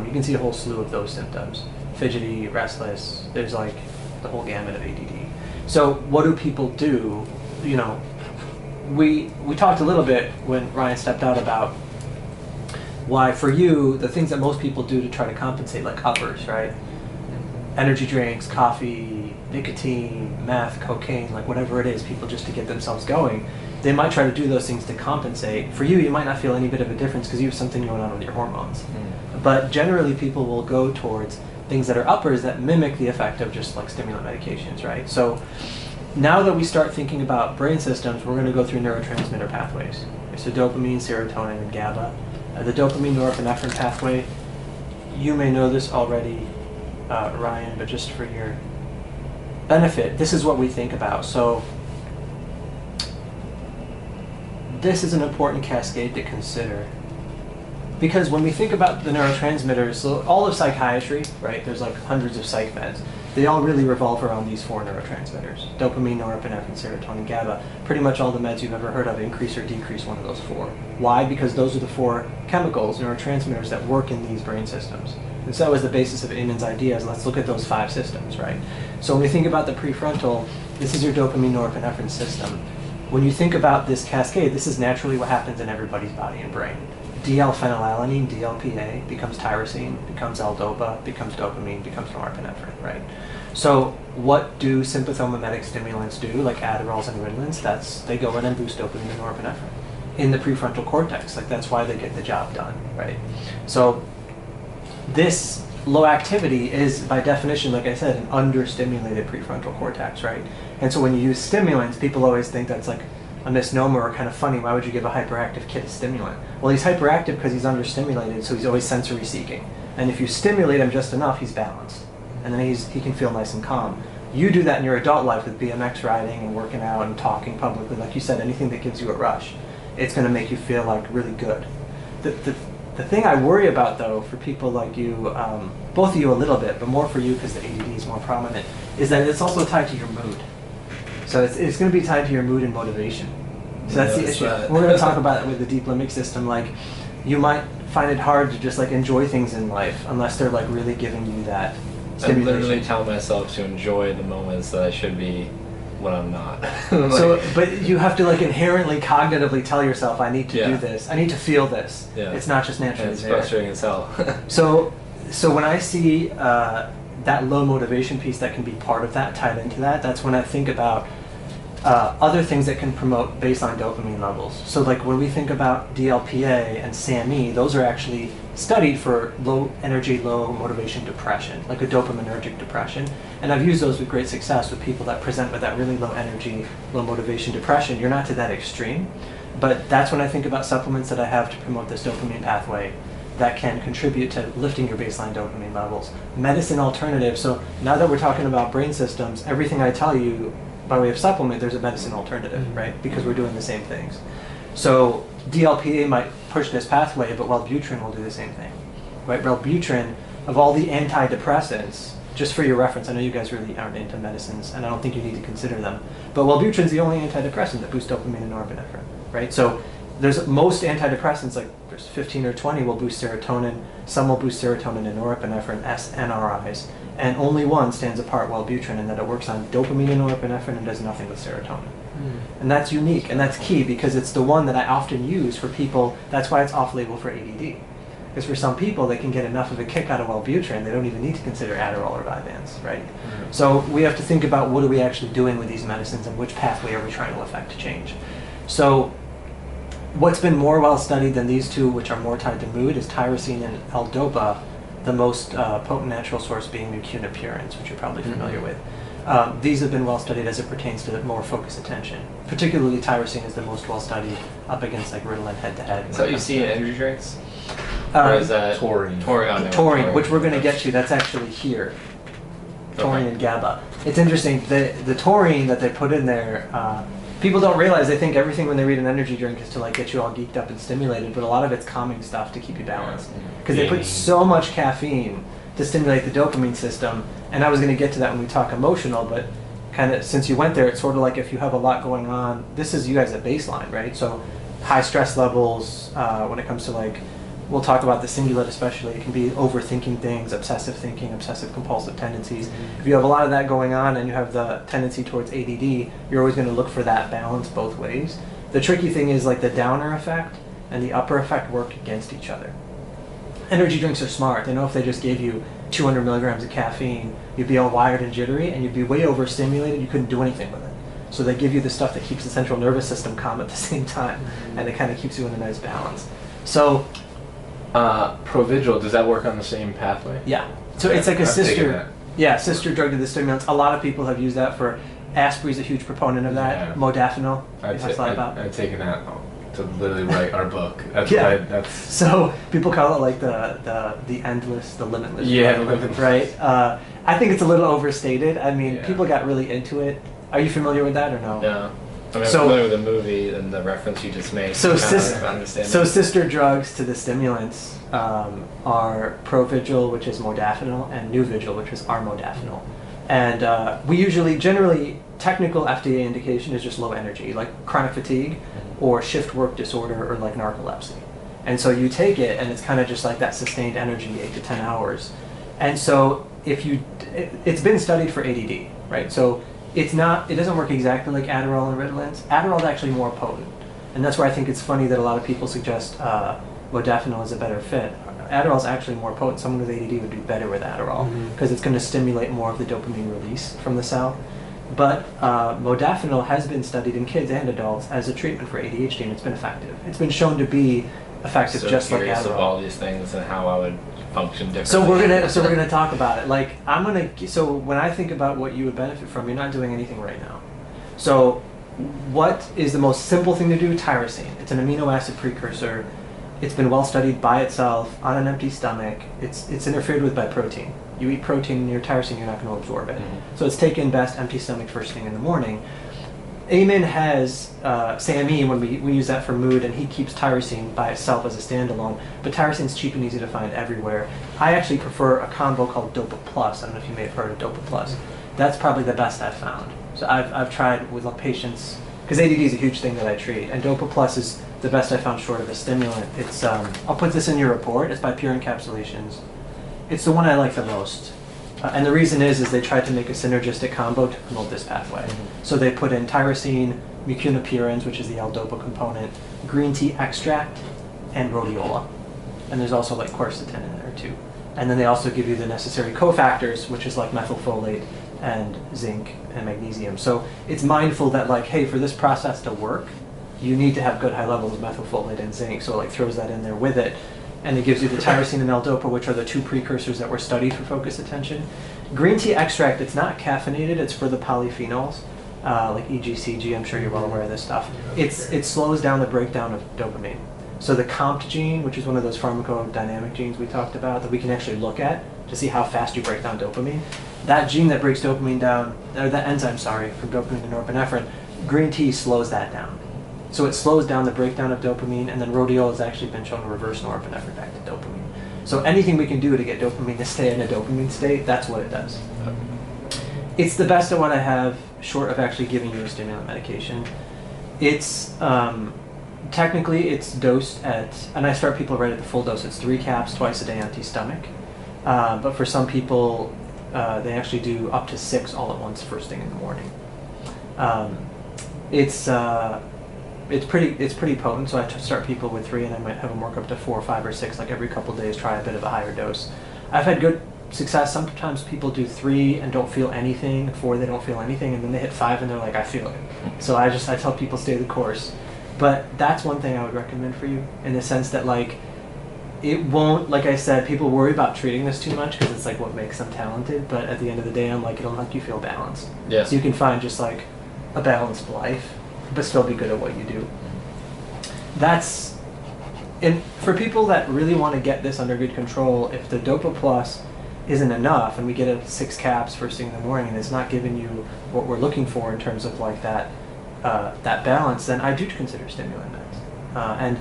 You can see a whole slew of those symptoms. Fidgety, restless, there's like the whole gamut of ADD. So what do people do? You know, we talked a little bit when Ryan stepped out about why, for you, the things that most people do to try to compensate, like uppers, right? Energy drinks, coffee, nicotine, meth, cocaine, like whatever it is, people just to get themselves going, they might try to do those things to compensate. For you, you might not feel any bit of a difference because you have something going on with your hormones. But generally, people will go towards things that are uppers that mimic the effect of just like stimulant medications, right? So now that we start thinking about brain systems, we're going to go through neurotransmitter pathways. So dopamine, serotonin, and GABA. The dopamine norepinephrine pathway, you may know this already, Ryan, but just for your benefit, this is what we think about. So this is an important cascade to consider. Because when we think about the neurotransmitters, so all of psychiatry, right, there's like hundreds of psych meds, they all really revolve around these four neurotransmitters. Dopamine, norepinephrine, serotonin, GABA. Pretty much all the meds you've ever heard of increase or decrease one of those four. Why? Because those are the four chemicals, neurotransmitters, that work in these brain systems. And so that was the basis of Amen's ideas. Let's look at those five systems, right? So when we think about the prefrontal, this is your dopamine, norepinephrine system. When you think about this cascade, this is naturally what happens in everybody's body and brain. DL-phenylalanine, DLPA, becomes tyrosine, becomes L-DOPA, becomes dopamine, becomes norepinephrine, right? So what do sympathomimetic stimulants do, like Adderalls and Ritalins? They go in and boost dopamine and norepinephrine in the prefrontal cortex. Like that's why they get the job done, right? So this low activity is, by definition, like I said, an understimulated prefrontal cortex, right? And so when you use stimulants, people always think that's like a misnomer or kind of funny. Why would you give a hyperactive kid a stimulant? Well, he's hyperactive because he's understimulated, so he's always sensory seeking. And if you stimulate him just enough, he's balanced. And then he can feel nice and calm. You do that in your adult life with BMX riding and working out and talking publicly. Like you said, anything that gives you a rush, it's going to make you feel like really good. The thing I worry about, though, for people like you, both of you a little bit, but more for you because the ADD is more prominent, is that it's also tied to your mood. So it's going to be tied to your mood and motivation. So that's the issue. We're going to talk about it with the deep limbic system. Like, you might find it hard to just like enjoy things in life unless they're like really giving you that stimulation. I literally tell myself to enjoy the moments that I should be when I'm not. So, but you have to like inherently, cognitively tell yourself, I need to do this. I need to feel this. Yeah. It's not just naturally it's frustrating as hell. So when I see that low motivation piece that can be part of that, tied into that, that's when I think about other things that can promote baseline dopamine levels. So like when we think about DLPA and SAMe, those are actually studied for low energy, low motivation depression, like a dopaminergic depression. And I've used those with great success with people that present with that really low energy, low motivation depression. You're not to that extreme, but that's when I think about supplements that I have to promote this dopamine pathway that can contribute to lifting your baseline dopamine levels. Medicine alternatives. So now that we're talking about brain systems, everything I tell you by way of supplement, there's a medicine alternative, right? Because we're doing the same things. So DLPA might push this pathway, but Wellbutrin will do the same thing, right? Wellbutrin, of all the antidepressants, just for your reference, I know you guys really aren't into medicines, and I don't think you need to consider them, but Wellbutrin's the only antidepressant that boosts dopamine and norepinephrine, right? So there's most antidepressants, like there's 15 or 20 will boost serotonin, some will boost serotonin and norepinephrine, SNRIs, and only one stands apart, Wellbutrin, in that it works on dopamine and norepinephrine and does nothing with serotonin. And that's unique, and that's key, because it's the one that I often use for people. That's why it's off-label for ADD. Because for some people, they can get enough of a kick out of Wellbutrin, they don't even need to consider Adderall or Vyvanse, right? So we have to think about what are we actually doing with these medicines and which pathway are we trying to affect to change. So what's been more well-studied than these two, which are more tied to mood, is tyrosine and L-DOPA, the most potent natural source being mucunapurins, which you're probably familiar with. These have been well studied as it pertains to more focused attention. Particularly tyrosine is the most well studied up against like Ritalin head-to-head. So you see in energy drinks? Or is that taurine? Taurine, which we're going to get to. That's actually here. Taurine and GABA. It's interesting. The taurine that they put in there, People don't realize, they think everything when they read an energy drink is to like get you all geeked up and stimulated, but a lot of it's calming stuff to keep you balanced. Because they put so much caffeine to stimulate the dopamine system, and I was going to get to that when we talk emotional, but kind of since you went there, it's sort of like if you have a lot going on, this is you guys at baseline, right? So high stress levels, when it comes to like, we'll talk about the cingulate especially, it can be overthinking things, obsessive thinking, obsessive compulsive tendencies. If you have a lot of that going on and you have the tendency towards ADD, you're always going to look for that balance both ways. The tricky thing is like the downer effect and the upper effect work against each other. Energy drinks are smart. They know if they just gave you 200 milligrams of caffeine, you'd be all wired and jittery and you'd be way overstimulated, you couldn't do anything with it. So they give you the stuff that keeps the central nervous system calm at the same time, and it kind of keeps you in a nice balance. So Provigil, does that work on the same pathway? yeah, so it's like a I've taken sister, that. yeah, sister drug to the stimulants. A lot of people have used that for Aspre's a huge proponent of that. Yeah. Modafinil, I've about. taken that to literally write our book. That's Yeah. that's So people call it like the endless, the limitless. Yeah, drug, limitless. right? I think it's a little overstated. I mean, Yeah. people got really into it. Are you familiar with that or no? No. I mean, I'm So- familiar with the movie and the reference you just made. So, kind of understand so it. sister drugs to the stimulants are Provigil, which is modafinil, and Nuvigil, which is armodafinil. And we usually, generally, technical FDA indication is just low energy, like chronic fatigue or shift work disorder or like narcolepsy. And so you take it and it's kind of just like that sustained energy, 8 to 10 hours. And so if you, it's been studied for ADD, right? So it doesn't work exactly like Adderall and Ritalin. Adderall is actually more potent. And that's where I think it's funny that a lot of people suggest modafinil is a better fit. Adderall is actually more potent. Someone with ADD would do better with Adderall because it's going to stimulate more of the dopamine release from the cell. But modafinil has been studied in kids and adults as a treatment for ADHD, and it's been effective. It's been shown to be effective, So just like curious of Adderall. all these things and how I would function differently. So we're gonna talk about it. Like so when I think about what you would benefit from, you're not doing anything right now. So what is the most simple thing to do? Tyrosine. It's an amino acid precursor. It's been well studied by itself on an empty stomach. It's interfered with by protein. You eat protein in your tyrosine, you're not going to absorb it. So it's taken best empty stomach first thing in the morning. Amen has SAMe when we use that for mood, and he keeps tyrosine by itself as a standalone. But tyrosine's cheap and easy to find everywhere. I actually prefer a combo called Dopa Plus. I don't know if you may have heard of Dopa Plus. That's probably the best I've found. So I've tried with patients, because ADD is a huge thing that I treat, and Dopa Plus is the best I found short of a stimulant. It's I'll put this in your report. It's by Pure Encapsulations. It's the one I like the most. And the reason is they tried to make a synergistic combo to promote this pathway. So they put in tyrosine, mucunapurins, which is the L-dopa component, green tea extract, and rhodiola. And there's also like quercetin in there too. And then they also give you the necessary cofactors, which is like methylfolate and zinc and magnesium. So it's mindful that like, hey, for this process to work, you need to have good high levels of methylfolate and zinc. So it like throws that in there with it. And it gives you the tyrosine and L-dopa, which are the two precursors that were studied for focus attention. Green tea extract, it's not caffeinated, it's for the polyphenols, like EGCG, I'm sure you're well aware of this stuff. It slows down the breakdown of dopamine. So the COMT gene, which is one of those pharmacodynamic genes we talked about that we can actually look at to see how fast you break down dopamine, that gene that breaks dopamine down, or that enzyme, from dopamine to norepinephrine, green tea slows that down. So it slows down the breakdown of dopamine, and then rhodiola has actually been shown to reverse norepinephrine back to dopamine. So anything we can do to get dopamine to stay in a dopamine state, that's what it does. It's the best at what I have, short of actually giving you a stimulant medication. It's, technically it's dosed at, and I start people right at the full dose, it's 3 caps twice a day empty stomach. But for some people, they actually do up to 6 all at once first thing in the morning. It's pretty potent, so I start people with 3, and I might have them work up to 4, 5, or 6, like every couple days, try a bit of a higher dose. I've had good success. Sometimes people do 3 and don't feel anything, 4 they don't feel anything, and then they hit 5 and they're like, I feel it. So I tell people stay the course. But that's one thing I would recommend for you, in the sense that like, it won't, like I said, people worry about treating this too much because it's like what makes them talented, but at the end of the day, I'm like, it'll make you feel balanced. Yes. So you can find just like a balanced life, but still be good at what you do. And for people that really want to get this under good control, if the Dopa Plus isn't enough and we get 6 caps first thing in the morning and it's not giving you what we're looking for in terms of like that that balance, then I do consider stimulant meds. And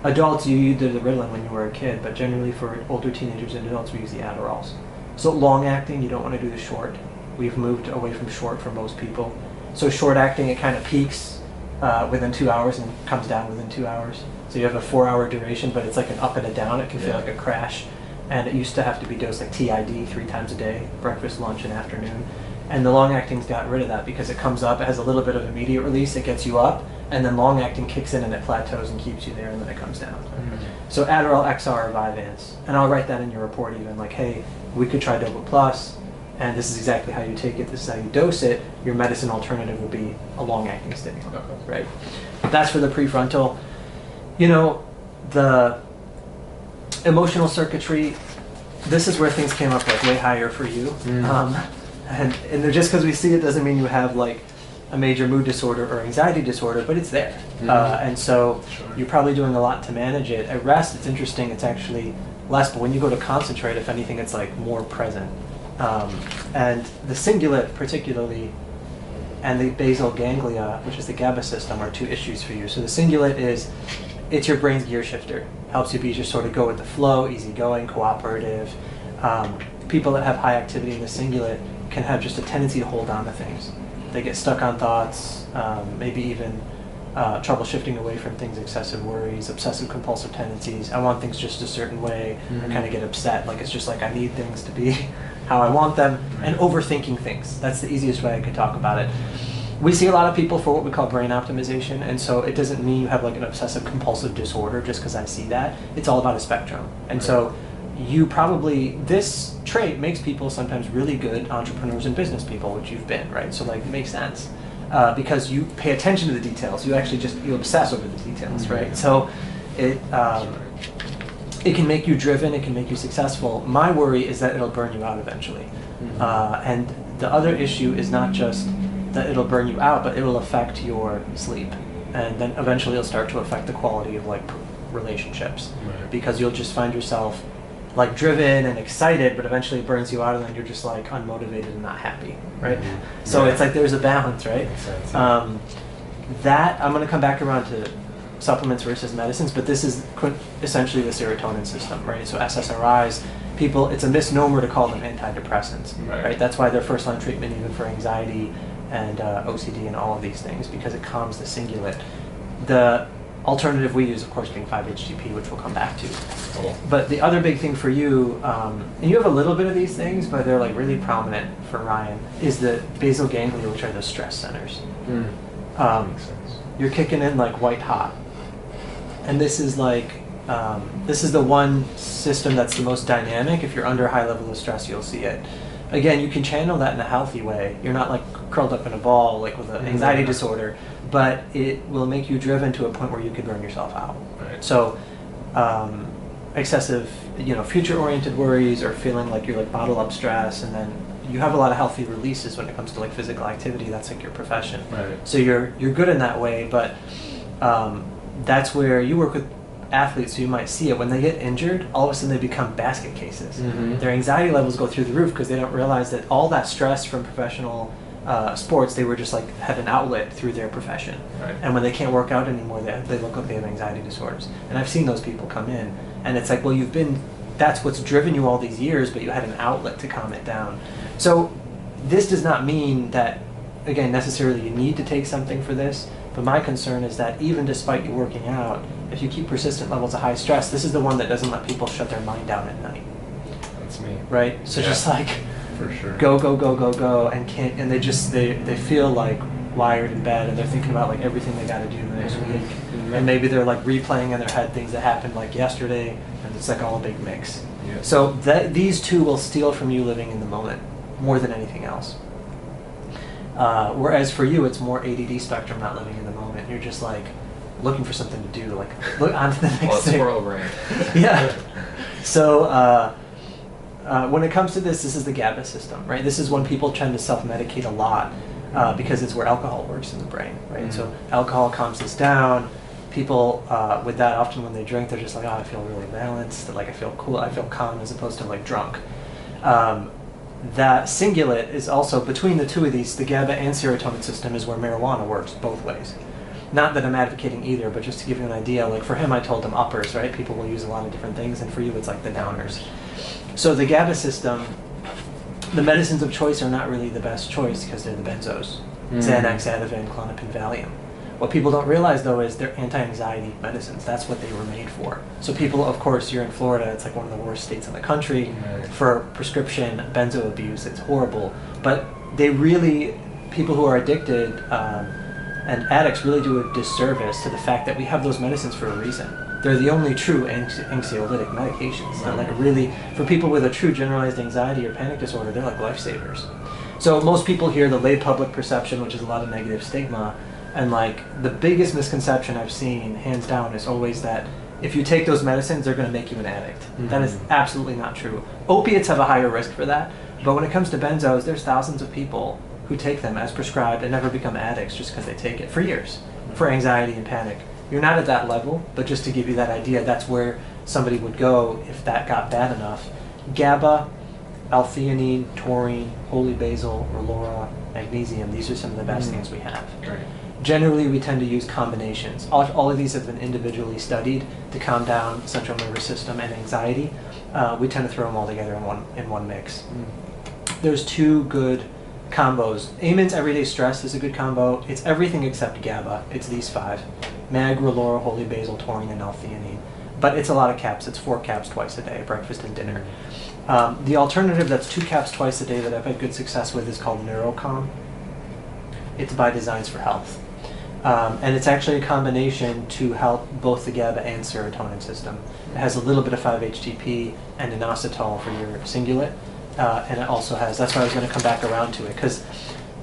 adults, you did the Ritalin when you were a kid, but generally for older teenagers and adults, we use the Adderalls. So long acting, you don't want to do the short. We've moved away from short for most people. So short acting, it kind of peaks within 2 hours and comes down within 2 hours. So you have a 4-hour duration, but it's like an up and a down. It can feel like a crash. And it used to have to be dosed like TID 3 times a day, breakfast, lunch, and afternoon. And the long-acting's got rid of that because it comes up, it has a little bit of immediate release, it gets you up, and then long-acting kicks in and it plateaus and keeps you there, and then it comes down. So Adderall XR or Vyvanse. And I'll write that in your report even, like, hey, we could try Dopa Plus, and this is exactly how you take it, this is how you dose it. Your medicine alternative will be a long-acting stimulant, right? That's for the prefrontal. You know, the emotional circuitry, this is where things came up like way higher for you. And just because we see it doesn't mean you have like a major mood disorder or anxiety disorder, but it's there. And so you're probably doing a lot to manage it. At rest, it's interesting, it's actually less, but when you go to concentrate, if anything, it's like more present. And the cingulate particularly, and the basal ganglia, which is the GABA system, are two issues for you. So the cingulate is, it's your brain's gear shifter. Helps you be just sort of go with the flow, easygoing, cooperative. People that have high activity in the cingulate can have just a tendency to hold on to things. They get stuck on thoughts, maybe even trouble shifting away from things, excessive worries, obsessive compulsive tendencies. I want things just a certain way, or kind of get upset. Like it's just like I need things to be how I want them, and overthinking things. That's the easiest way I could talk about it. We see a lot of people for what we call brain optimization, and so it doesn't mean you have like an obsessive compulsive disorder just because I see that. It's all about a spectrum. And so you probably, this trait makes people sometimes really good entrepreneurs and business people, which you've been, right? So like it makes sense because you pay attention to the details. You actually just, you obsess over the details, right? So it can make you driven, it can make you successful. My worry is that it'll burn you out eventually. And the other issue is not just that it'll burn you out, but it will affect your sleep. And then eventually it'll start to affect the quality of like relationships, because you'll just find yourself like driven and excited, but eventually it burns you out, and then you're just like unmotivated and not happy, right? So it's like there's a balance, right? Makes sense. That I'm going to come back around to supplements versus medicines, but this is essentially the serotonin system, right? So SSRIs, people, it's a misnomer to call them antidepressants, right? That's why they're first-line treatment even for anxiety and OCD and all of these things, because it calms the cingulate. The alternative we use, of course, being 5-HTP, which we'll come back to. But the other big thing for you, and you have a little bit of these things, but they're like really prominent for Ryan, is the basal ganglia, which are the stress centers. Makes sense. You're kicking in like white hot. And this is like, this is the one system that's the most dynamic. If you're under a high level of stress, you'll see it. Again, you can channel that in a healthy way. You're not like curled up in a ball like with an anxiety disorder, but it will make you driven to a point where you could burn yourself out. So excessive, future-oriented worries, or feeling like you're like bottle up stress, and then you have a lot of healthy releases when it comes to like physical activity. That's like your profession. So you're good in that way, but that's where you work with athletes, so you might see it when they get injured. All of a sudden they become basket cases. Their anxiety levels go through the roof because they don't realize that all that stress from professional sports, they were just like had an outlet through their profession. And when they can't work out anymore, they look like they have anxiety disorders. And I've seen those people come in, and it's like, well, that's what's driven you all these years, but you had an outlet to calm it down. So this does not mean that, again, necessarily you need to take something for this, but my concern is that even despite you working out, if you keep persistent levels of high stress, this is the one that doesn't let people shut their mind down at night. That's me. Right? So just like, for sure. go, and they feel like wired in bed, and they're thinking about like everything they got to do the next week, and maybe they're like replaying in their head things that happened like yesterday, and it's like all a big mix. So these two will steal from you living in the moment more than anything else. Whereas for you, it's more ADD spectrum, not living in the moment. You're just like looking for something to do, like look on to the next thing. Squirrel brain. So when it comes to this is the GABA system, right? This is when people tend to self-medicate a lot because it's where alcohol works in the brain, right? So alcohol calms this down. People with that, often when they drink, they're just like, oh, I feel really balanced, like I feel cool, I feel calm, as opposed to like drunk. That cingulate is also, between the two of these, the GABA and serotonin system is where marijuana works both ways. Not that I'm advocating either, but just to give you an idea, like for him I told him uppers, right? People will use a lot of different things, and for you it's like the downers. So the GABA system, the medicines of choice are not really the best choice because they're the benzos. Xanax, Ativan, Klonopin, Valium. What people don't realize though is they're anti-anxiety medicines. That's what they were made for. So people, of course, you're in Florida, it's like one of the worst states in the country for prescription benzo abuse. It's horrible. But they really, people who are addicted and addicts really do a disservice to the fact that we have those medicines for a reason. They're the only true anxiolytic medications. They're like really, for people with a true generalized anxiety or panic disorder, they're like lifesavers. So most people hear the lay public perception, which is a lot of negative stigma, and like the biggest misconception I've seen, hands down, is always that if you take those medicines, they're going to make you an addict. That is absolutely not true. Opiates have a higher risk for that, but when it comes to benzos, there's thousands of people who take them as prescribed and never become addicts just because they take it for years, for anxiety and panic. You're not at that level, but just to give you that idea, that's where somebody would go if that got bad enough. GABA, L-theanine, taurine, holy basil, relora, magnesium, these are some of the best things we have. Right. Generally, we tend to use combinations. All of these have been individually studied to calm down central nervous system and anxiety. We tend to throw them all together in one mix. There's two good combos. Amen's Everyday Stress is a good combo. It's everything except GABA. It's these five. Mag, relora, holy basil, taurine, and L-theanine. But it's a lot of caps. It's 4 caps twice a day, breakfast and dinner. The alternative that's 2 caps twice a day that I've had good success with is called NeuroCalm. It's by Designs for Health. And it's actually a combination to help both the GABA and serotonin system. It has a little bit of 5-HTP and inositol for your cingulate. And it also has, that's why I was going to come back around to it, because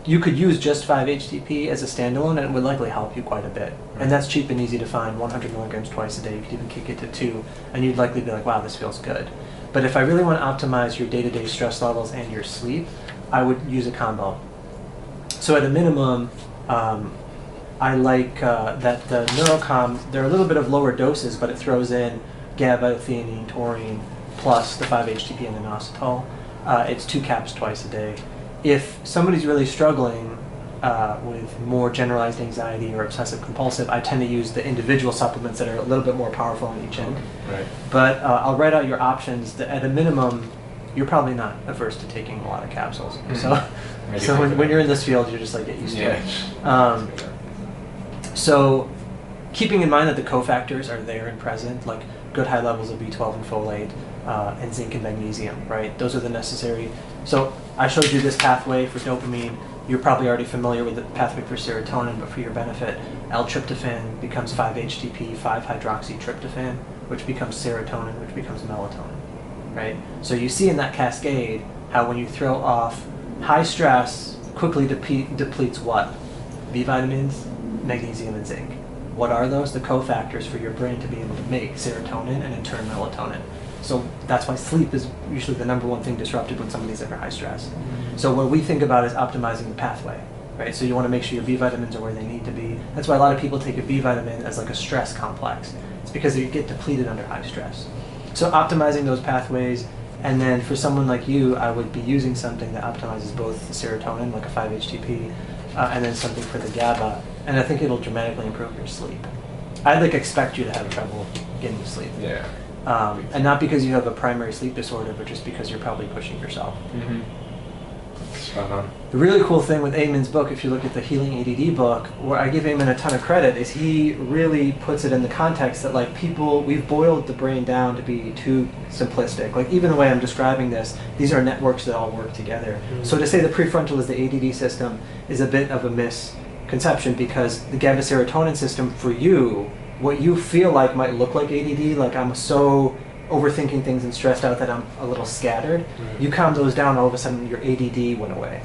you could use just 5-HTP as a standalone and it would likely help you quite a bit. And that's cheap and easy to find, 100 milligrams twice a day. You could even kick it to 2, and you'd likely be like, wow, this feels good. But if I really want to optimize your day-to-day stress levels and your sleep, I would use a combo. So at a minimum, I like that the NeuroCalm, they're a little bit of lower doses, but it throws in GABA, theanine, taurine, plus the 5-HTP and inositol. It's 2 caps twice a day. If somebody's really struggling with more generalized anxiety or obsessive compulsive, I tend to use the individual supplements that are a little bit more powerful on each end. Right. But I'll write out your options. At a minimum, you're probably not averse to taking a lot of capsules. So when you're in this field, you're just like, get used to it. So keeping in mind that the cofactors are there and present, like good high levels of B12 and folate, and zinc and magnesium, right? Those are the necessary. So I showed you this pathway for dopamine. You're probably already familiar with the pathway for serotonin, but for your benefit, L-tryptophan becomes 5-HTP, 5-hydroxytryptophan, which becomes serotonin, which becomes melatonin, right? So you see in that cascade how when you throw off high stress, quickly depletes what? B vitamins, magnesium, and zinc. What are those? The cofactors for your brain to be able to make serotonin and in turn melatonin. So that's why sleep is usually the number one thing disrupted when somebody's under high stress. So what we think about is optimizing the pathway, right? So you want to make sure your B vitamins are where they need to be. That's why a lot of people take a B vitamin as like a stress complex. It's because they get depleted under high stress. So optimizing those pathways, and then for someone like you, I would be using something that optimizes both the serotonin, like a 5-HTP, and then something for the GABA, and I think it'll dramatically improve your sleep. I'd like expect you to have trouble getting to sleep. Yeah. And not because you have a primary sleep disorder, but just because you're probably pushing yourself. Spot on. The really cool thing with Amen's book, if you look at the Healing ADD book, where I give Amen a ton of credit, is he really puts it in the context that like people, we've boiled the brain down to be too simplistic. Like even the way I'm describing this, these are networks that all work together. So to say the prefrontal is the ADD system is a bit of a misconception, because the GABA serotonin system for you, what you feel like might look like ADD, like I'm so overthinking things and stressed out that I'm a little scattered, you calm those down, all of a sudden your ADD went away.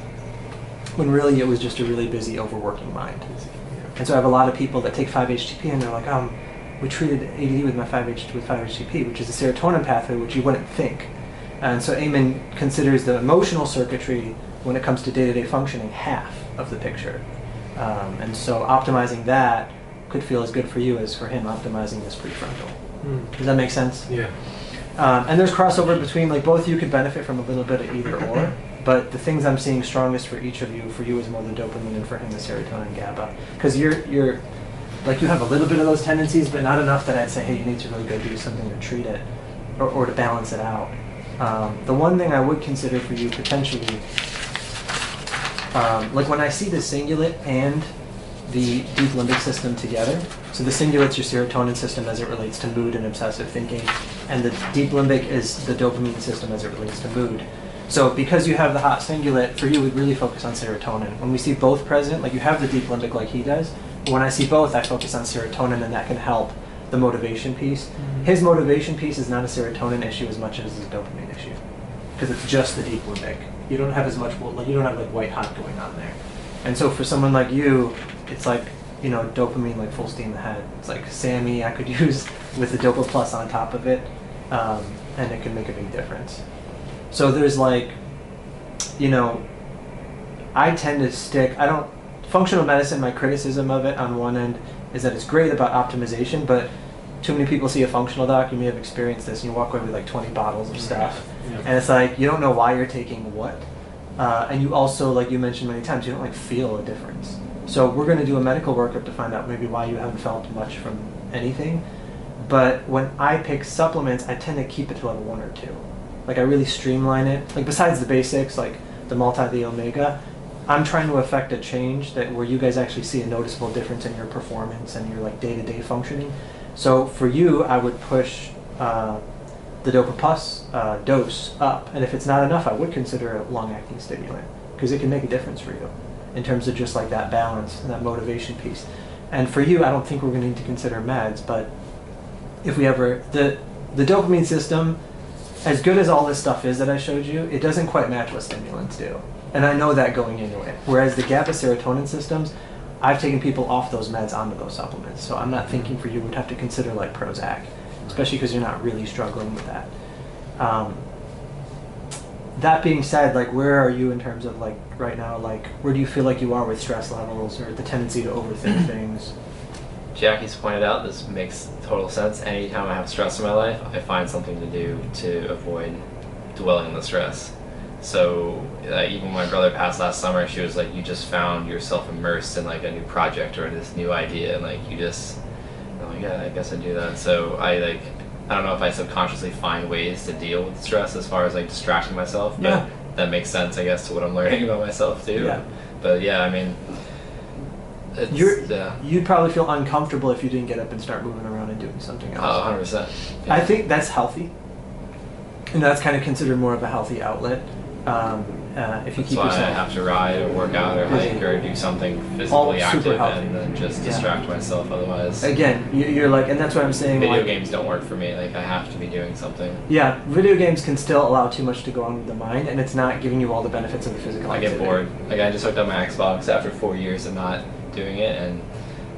When really it was just a really busy, overworking mind. And so I have a lot of people that take 5-HTP and they're like, we treated ADD with 5-HTP, which is the serotonin pathway, which you wouldn't think. And so Amen considers the emotional circuitry, when it comes to day-to-day functioning, half of the picture. And so optimizing that could feel as good for you as for him optimizing this prefrontal. Does that make sense? Yeah. And there's crossover between, like, both you could benefit from a little bit of either or. But the things I'm seeing strongest for each of you, for you is more the dopamine, and for him the serotonin and GABA. Because you're like, you have a little bit of those tendencies, but not enough that I'd say, hey, you need to really go do something to treat it or to balance it out. The one thing I would consider for you potentially, like when I see the cingulate and the deep limbic system together, so the cingulate's your serotonin system as it relates to mood and obsessive thinking, and the deep limbic is the dopamine system as it relates to mood. So because you have the hot cingulate, for you, we'd really focus on serotonin. When we see both present, like you have the deep limbic like he does, but when I see both, I focus on serotonin, and that can help the motivation piece. Mm-hmm. His motivation piece is not a serotonin issue as much as a dopamine issue, because it's just the deep limbic. You don't have as much, like you don't have like white hot going on there. And so for someone like you, it's like, you know, dopamine like full steam ahead. It's like Sammy I could use with the Dopa Plus on top of it, and it can make a big difference. So there's like, you know, I tend to stick, functional medicine, my criticism of it on one end is that it's great about optimization, but too many people see a functional doc, you may have experienced this, and you walk away with like 20 bottles of stuff. Yeah. And it's like, you don't know why you're taking what. And you also, like you mentioned many times, you don't like feel a difference. So we're going to do a medical workup to find out maybe why you haven't felt much from anything. But when I pick supplements, I tend to keep it to level 1 or 2. Like I really streamline it. Like besides the basics, like the multi, the omega, I'm trying to affect a change that where you guys actually see a noticeable difference in your performance and your like day-to-day functioning. So for you, I would push the Dopa Plus dose up, and if it's not enough, I would consider a long-acting stimulant, because it can make a difference for you in terms of just like that balance and that motivation piece. And for you, I don't think we're going to need to consider meds, but if we ever, the dopamine system, as good as all this stuff is that I showed you, it doesn't quite match what stimulants do. And I know that going into it. Whereas the GABA serotonin systems, I've taken people off those meds onto those supplements. So I'm not thinking for you would have to consider like Prozac, especially because you're not really struggling with that. That being said, like where are you in terms of like right now, like where do you feel like you are with stress levels or the tendency to overthink things? Jackie's pointed out, this makes total sense. Anytime I have stress in my life, I find something to do to avoid dwelling on the stress. So even when my brother passed last summer, she was like, you just found yourself immersed in like a new project or this new idea, and like you just, I'm like, yeah, I guess I do that. So I don't know if I subconsciously find ways to deal with stress as far as like distracting myself, but yeah, that makes sense, I guess, to what I'm learning about myself too. Yeah. But yeah, I mean, you'd probably feel uncomfortable if you didn't get up and start moving around and doing something else. Oh, 100%. Yeah. I think that's healthy. And that's kind of considered more of a healthy outlet. If you keep yourself. I have to ride or work out or hike or do something physically active and then just distract myself otherwise. Again, you're like, and that's what I'm saying. Video games don't work for me. Like I have to be doing something. Yeah, video games can still allow too much to go on with the mind, and it's not giving you all the benefits of the physical activity. I get bored. Like I just hooked up my Xbox after 4 years of not doing it, and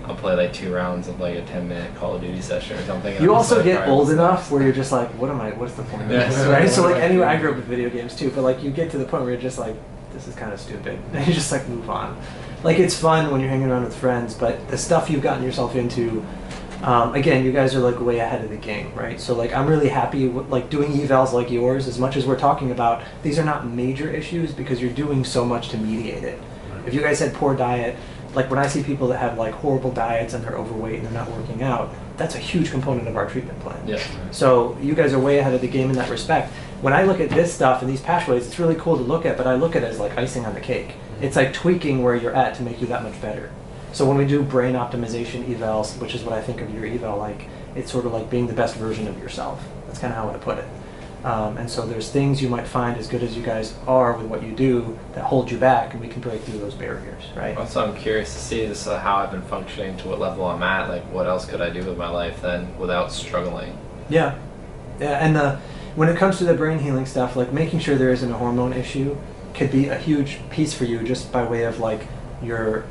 I'll play like 2 rounds of like a 10-minute Call of Duty session or something. You also get old enough where you're just like, what's the point of this, right? So like anyway, I grew up with video games too, but like you get to the point where you're just like, this is kind of stupid, and you just like move on. Like it's fun when you're hanging around with friends, but the stuff you've gotten yourself into, again, you guys are like way ahead of the game, right? So like I'm really happy with like doing evals like yours. As much as we're talking about, these are not major issues because you're doing so much to mediate it. If you guys had poor diet, like when I see people that have like horrible diets and they're overweight and they're not working out, that's a huge component of our treatment plan. Yeah. So you guys are way ahead of the game in that respect. When I look at this stuff and these pathways, it's really cool to look at, but I look at it as like icing on the cake. It's like tweaking where you're at to make you that much better. So when we do brain optimization evals, which is what I think of your eval like, it's sort of like being the best version of yourself. That's kind of how I put it. And so there's things you might find, as good as you guys are with what you do, that hold you back, and we can break through those barriers, right? Also, I'm curious to see this, how I've been functioning, to what level I'm at. Like, what else could I do with my life then without struggling? Yeah. And when it comes to the brain healing stuff, like making sure there isn't a hormone issue could be a huge piece for you, just by way of like your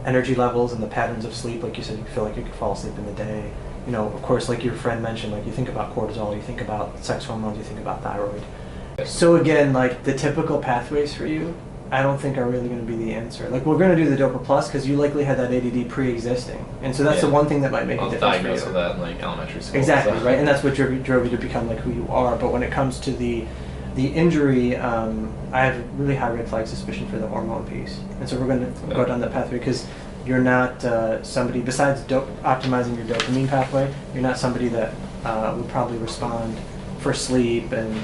energy levels and the patterns of sleep. Like you said, you feel like you could fall asleep in the day. You know, of course, like your friend mentioned, like you think about cortisol, you think about sex hormones, you think about thyroid. So again, like the typical pathways for you, I don't think are really going to be the answer. Like we're going to do the Dopa Plus because you likely had that ADD pre-existing, and so that's the one thing that might make a difference for you. I was diagnosed with that in like elementary school. Exactly, right, and that's what drove you to become like who you are. But when it comes to the The injury, I have really high red flag suspicion for the hormone piece, and so we're going to go down that pathway because you're not somebody, besides optimizing your dopamine pathway, you're not somebody that would probably respond for sleep and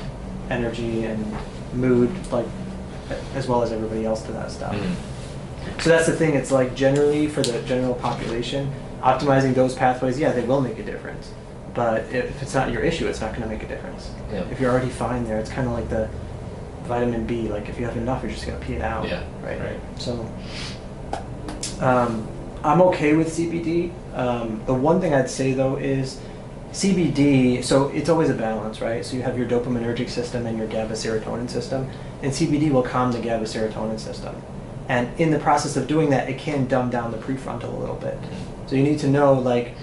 energy and mood like as well as everybody else to that stuff. So that's the thing, it's like generally for the general population, optimizing those pathways, yeah, they will make a difference. But if it's not your issue, it's not going to make a difference. Yeah. If you're already fine there, it's kind of like the vitamin B. Like if you have enough, you're just going to pee it out. Yeah. Right. So I'm okay with CBD. The one thing I'd say though is CBD. So it's always a balance, right? So you have your dopaminergic system and your GABA serotonin system, and CBD will calm the GABA serotonin system. And in the process of doing that, it can dumb down the prefrontal a little bit. So you need to know, like,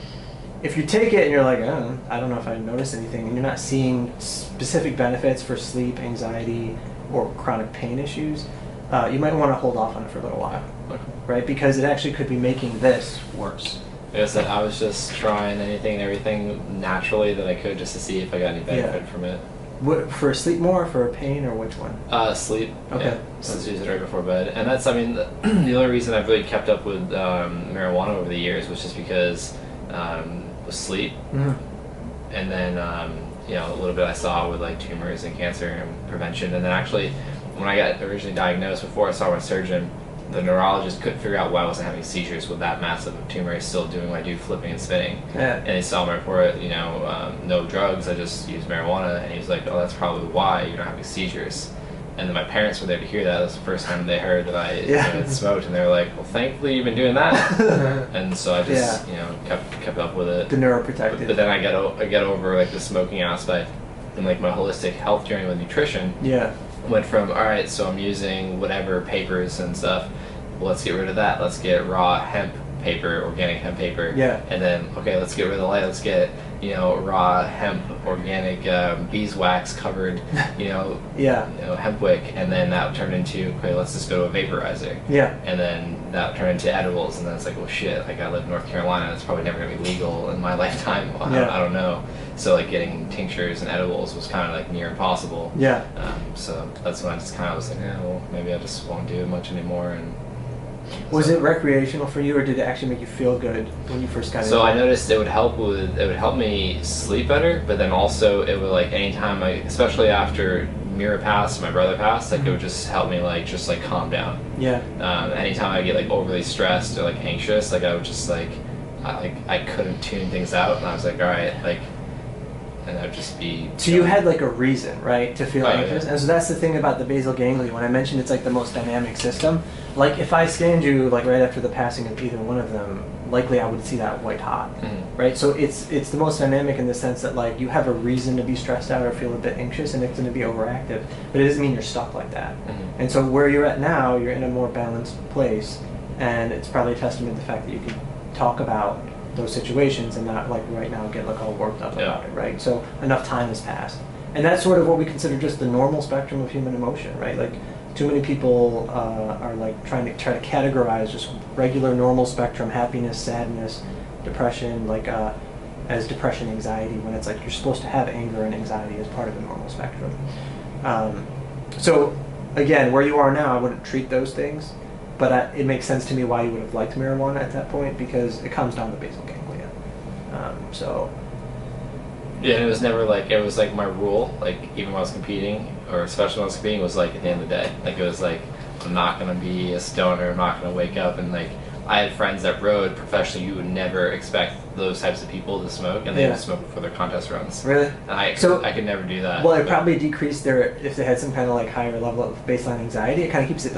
if you take it and you're like, oh, I don't know if I notice anything, and you're not seeing specific benefits for sleep, anxiety, or chronic pain issues, you might want to hold off on it for a little while, right? Because it actually could be making this worse. Like I said, I was just trying anything and everything naturally that I could just to see if I got any benefit from it. What, for sleep more, for pain, or which one? Sleep. Okay. Yeah. Let's use it right before bed. And that's, I mean, the only reason I've really kept up with marijuana over the years was just because with sleep. And then, you know, a little bit I saw with like tumors and cancer and prevention. And then actually, when I got originally diagnosed, before I saw my surgeon, the neurologist couldn't figure out why I wasn't having seizures with that massive of tumor. Still doing what I do, flipping and spinning. Yeah. And he saw my report, you know, no drugs, I just use marijuana. And he was like, oh, that's probably why you're not having seizures. And then my parents were there to hear that. That was the first time they heard that I had smoked. And they were like, well, thankfully you've been doing that. And so I just, you know, kept up with it. The neuroprotective. But then I get over like the smoking aspect and like my holistic health journey with nutrition. Yeah. Went from, all right, so I'm using whatever papers and stuff. Well, let's get rid of that. Let's get raw hemp paper, organic hemp paper. Yeah. And then, okay, let's get rid of the light. Let's get, you know, raw hemp, organic beeswax covered, you know, hemp wick. And then that turned into, okay, let's just go to a vaporizer. Yeah. And then that turned into edibles. And then it's like, well, shit, like I live in North Carolina. It's probably never going to be legal in my lifetime. I don't know. So like getting tinctures and edibles was kind of like near impossible. Yeah. So that's when I just kind of was like, yeah, well, maybe I just won't do it much anymore. And was it recreational for you, or did it actually make you feel good when you first got into it? So I noticed it would help me sleep better, but then also it would like anytime especially after Mira passed, my brother passed, like it would just help me like calm down. Yeah. Anytime I get like overly stressed or like anxious, like I would just I couldn't tune things out, and I was like, all right, like. And that would just be. So you had like a reason, right, to feel anxious, yeah. And so that's the thing about the basal ganglia. When I mentioned it's like the most dynamic system, like if I scanned you like right after the passing of either one of them, likely I would see that white hot, right? So it's the most dynamic in the sense that like you have a reason to be stressed out or feel a bit anxious, and it's going to be overactive, but it doesn't mean you're stuck like that. And so where you're at now, you're in a more balanced place, and it's probably a testament to the fact that you can talk about those situations and not like right now get like all worked up about it, right? So enough time has passed, and that's sort of what we consider just the normal spectrum of human emotion, right? Like too many people are like trying to categorize just regular normal spectrum, happiness, sadness, depression, like as depression, anxiety, when it's like you're supposed to have anger and anxiety as part of the normal spectrum. So again, where you are now, I wouldn't treat those things. But it makes sense to me why you would have liked marijuana at that point, because it comes down to basal ganglia. Yeah, and it was never like, it was like my rule, like even when I was competing, or especially when I was competing, was like at the end of the day. Like it was like, I'm not going to be a stoner, I'm not going to wake up and like, I had friends that rode professionally. You would never expect those types of people to smoke, and they would smoke before their contest runs. Really? And I could never do that. Well, it probably decreased if they had some kind of like higher level of baseline anxiety. It kind of keeps it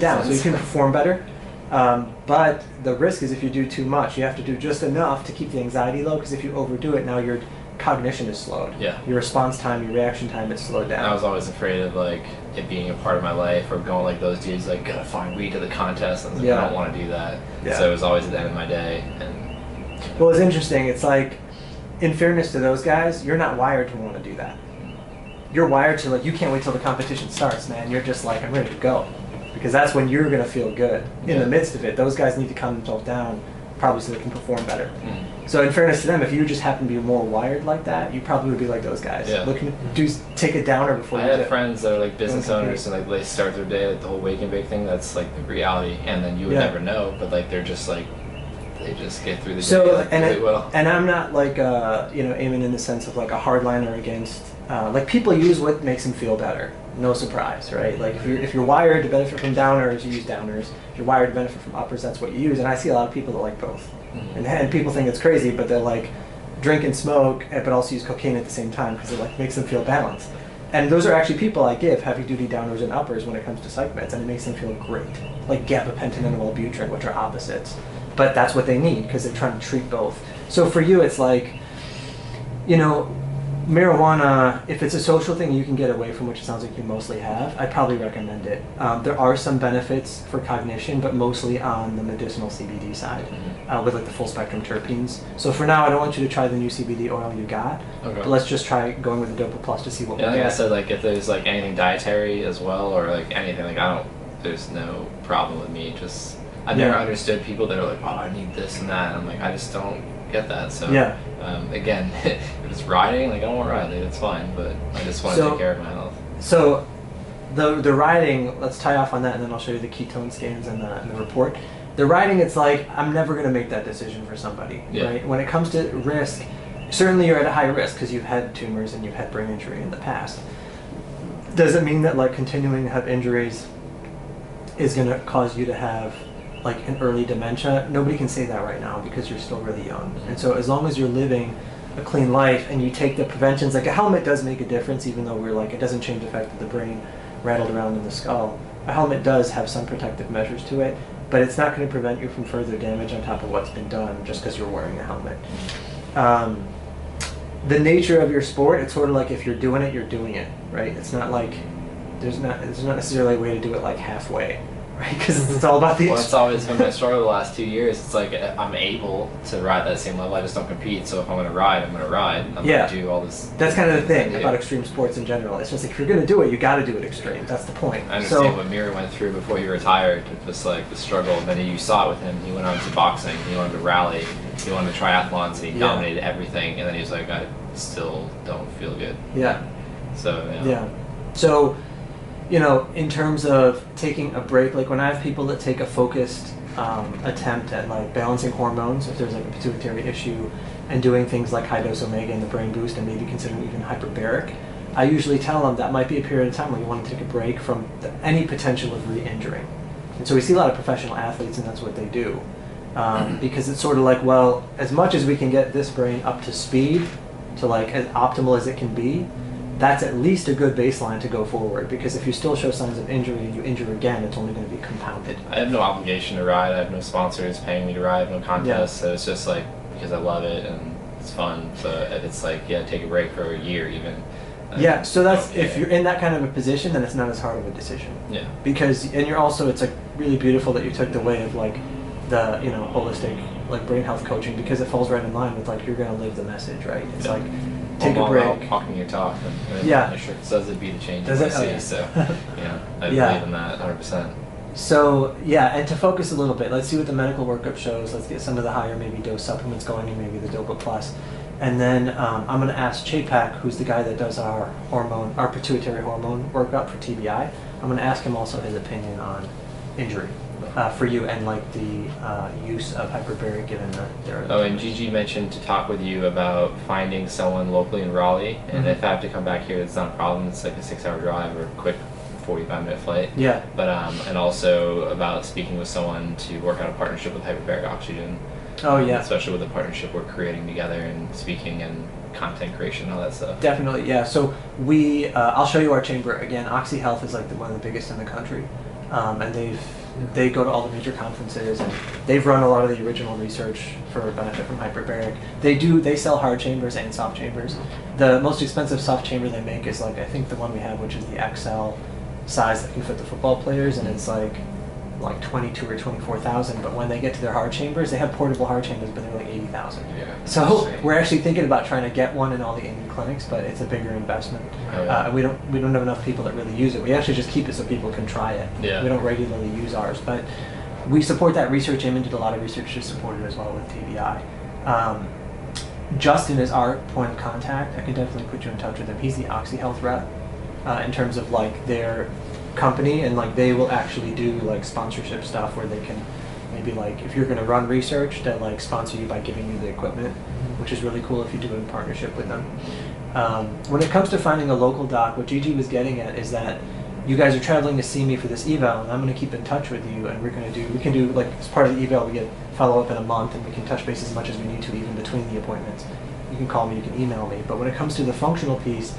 down, so you can perform better. But the risk is if you do too much, you have to do just enough to keep the anxiety low. Because if you overdo it, now your cognition is slowed. Yeah. Your response time, your reaction time is slowed down. And I was always afraid of like it being a part of my life, or going like those dudes like gotta find weed to the contest, and I don't want to do that. Yeah. So it was always at the end of my day. And well, it's interesting. It's like, in fairness to those guys, you're not wired to want to do that. You're wired to like, you can't wait till the competition starts, man. You're just like, I'm ready to go, because that's when you're gonna feel good. In the midst of it, those guys need to calm themselves down probably so they can perform better. Mm. So in fairness to them, if you just happen to be more wired like that, you probably would be like those guys. Yeah. Looking to take a downer before I you have friends that are like business compete. owners and like they start their day like the whole wake and bake thing. That's like the reality, and then you would Yeah. never know. But like they're just like they just get through the day So like, really well. and I'm not like aiming in the sense of like a hardliner against like people use what makes them feel better. No surprise, right? Like if you're wired to benefit from downers, you use downers. If you're wired to benefit from uppers, that's what you use. And I see a lot of people that like both. Mm-hmm. And people think it's crazy, but they're like drink and smoke, but also use cocaine at the same time because it like makes them feel balanced. And those are actually people I give heavy duty downers and uppers when it comes to psych meds, and it makes them feel great. Like gabapentin and Wellbutrin, which are opposites, but that's what they need because they're trying to treat both. So for you, it's like, marijuana, if it's a social thing you can get away from, which it sounds like you mostly have, I'd probably recommend it. There are some benefits for cognition, but mostly on the medicinal CBD side, with like the full spectrum terpenes. So for now, I don't want you to try the new CBD oil you got, Okay. but let's just try going with the Dopa Plus to see what we Yeah, like I get. said, like if there's like anything dietary as well or like anything, like there's no problem with me. Just I've never understood people that are like, oh, I need this and that. I'm like, I just don't get that. So Yeah. Again, if it's riding, like I don't want to ride, like, that's fine. But I just want to take care of my health. So the riding, let's tie off on that, and then I'll show you the ketone scans and the report. The riding, it's like, I'm never going to make that decision for somebody, Yeah. right? When it comes to risk, certainly you're at a high risk because you've had tumors and you've had brain injury in the past. Does it mean that like continuing to have injuries is going to cause you to have like an early dementia? Nobody can say that right now because you're still really young. And so as long as you're living a clean life and you take the preventions, like a helmet does make a difference, even though we're like, it doesn't change the fact that the brain rattled around in the skull. A helmet does have some protective measures to it, but it's not going to prevent you from further damage on top of what's been done just because you're wearing a helmet. The nature of your sport, it's sort of like if you're doing it, you're doing it, right? It's not like there's not necessarily a way to do it like halfway, right? Because it's all about the Well, it's always been my struggle the last 2 years. It's like I'm able to ride that same level. I just don't compete. So if I'm going to ride, I'm going to ride. I'm going to do all this. That's kind of the thing Yeah. about extreme sports in general. It's just like if you're going to do it, you got to do it extreme. That's the point. I understand what Mira went through before he retired, just like the struggle. And then you saw it with him. He went on to boxing. He wanted to rally. He wanted to triathlons. And he dominated everything. And then he was like, I still don't feel good. Yeah. So Yeah. So, in terms of taking a break, like when I have people that take a focused attempt at like balancing hormones, if there's like a pituitary issue, and doing things like high dose omega and the brain boost, and maybe considering even hyperbaric, I usually tell them that might be a period of time where you want to take a break from any potential of re-injuring. And so we see a lot of professional athletes, and that's what they do. Because it's sort of like, well, as much as we can get this brain up to speed, to like as optimal as it can be, that's at least a good baseline to go forward, because if you still show signs of injury and you injure again, it's only going to be compounded. I have no obligation to ride. I have no sponsors paying me to ride, no contests. So it's just like because I love it and it's fun. So if it's like, take a break for a year even. Yeah, so that's okay. If you're in that kind of a position, then it's not as hard of a decision. Yeah. Because, and you're also, it's like really beautiful that you took the way of like the, holistic like brain health coaching, because it falls right in line with like you're going to live the message, right? It's like take a break. Walking your talk. And it sure says it'd be the change Does in it? my city. Okay. So I believe in that 100%. So and to focus a little bit, let's see what the medical workup shows. Let's get some of the higher maybe dose supplements going, and maybe the Dopa Plus. And then I'm going to ask Chapek, who's the guy that does our pituitary hormone workup for TBI. I'm going to ask him also his opinion on injury for you, and like the use of hyperbaric given their. Oh, and Gigi mentioned to talk with you about finding someone locally in Raleigh, and if I have to come back here, it's not a problem. It's like a 6-hour drive or a quick 45-minute flight. Yeah. But and also about speaking with someone to work out a partnership with hyperbaric oxygen. Oh yeah. Especially with the partnership we're creating together and speaking and content creation, all that stuff. Definitely, yeah. So I'll show you our chamber again. Oxy Health is like one of the biggest in the country, and they go to all the major conferences, and they've run a lot of the original research for benefit from hyperbaric. They sell hard chambers and soft chambers. The most expensive soft chamber they make is like, I think the one we have, which is the XL size that can fit the football players, and it's like 22 or 24,000. But when they get to their hard chambers, they have portable hard chambers, but they're like 80,000. Yeah. So we're actually thinking about trying to get one in all the Indian clinics, but it's a bigger investment. We don't have enough people that really use it. We actually just keep it so people can try it. Yeah. We don't regularly use ours, but we support that research. Eamon did a lot of research to support it as well with TBI. Justin is our point of contact. I can definitely put you in touch with him. He's the OxyHealth rep in terms of like their company, and like they will actually do like sponsorship stuff where they can maybe like if you're going to run research, they'll like sponsor you by giving you the equipment, which is really cool if you do it in partnership with them. When it comes to finding a local doc, what Gigi was getting at is that you guys are traveling to see me for this eval, and I'm going to keep in touch with you, and we can do like as part of the eval, we get follow up in a month, and we can touch base as much as we need to even between the appointments. You can call me, you can email me. But when it comes to the functional piece,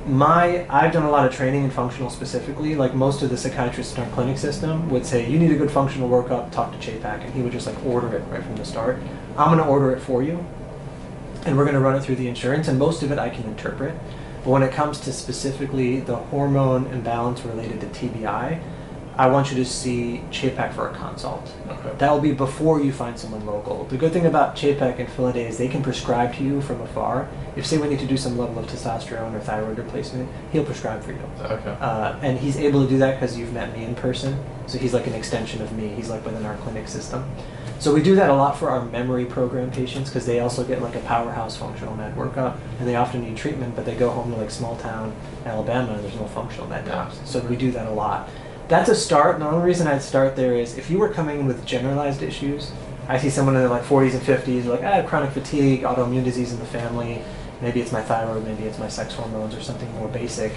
I've done a lot of training in functional specifically. Like most of the psychiatrists in our clinic system would say, you need a good functional workup, talk to Chapek, and he would just like order it right from the start. I'm going to order it for you, and we're going to run it through the insurance, and most of it I can interpret. But when it comes to specifically the hormone imbalance related to TBI, I want you to see Chapek for a consult. Okay. That will be before you find someone local. The good thing about Chapek and Philaday is they can prescribe to you from afar. If say we need to do some level of testosterone or thyroid replacement, he'll prescribe for you. Okay. And he's able to do that because you've met me in person. So he's like an extension of me. He's like within our clinic system. So we do that a lot for our memory program patients because they also get like a powerhouse functional med workup, and they often need treatment, but they go home to like small town Alabama and there's no functional med docs. So we do that a lot. That's a start. The only reason I'd start there is if you were coming in with generalized issues, I see someone in their like 40s and 50s, like, I have chronic fatigue, autoimmune disease in the family, maybe it's my thyroid, maybe it's my sex hormones or something more basic,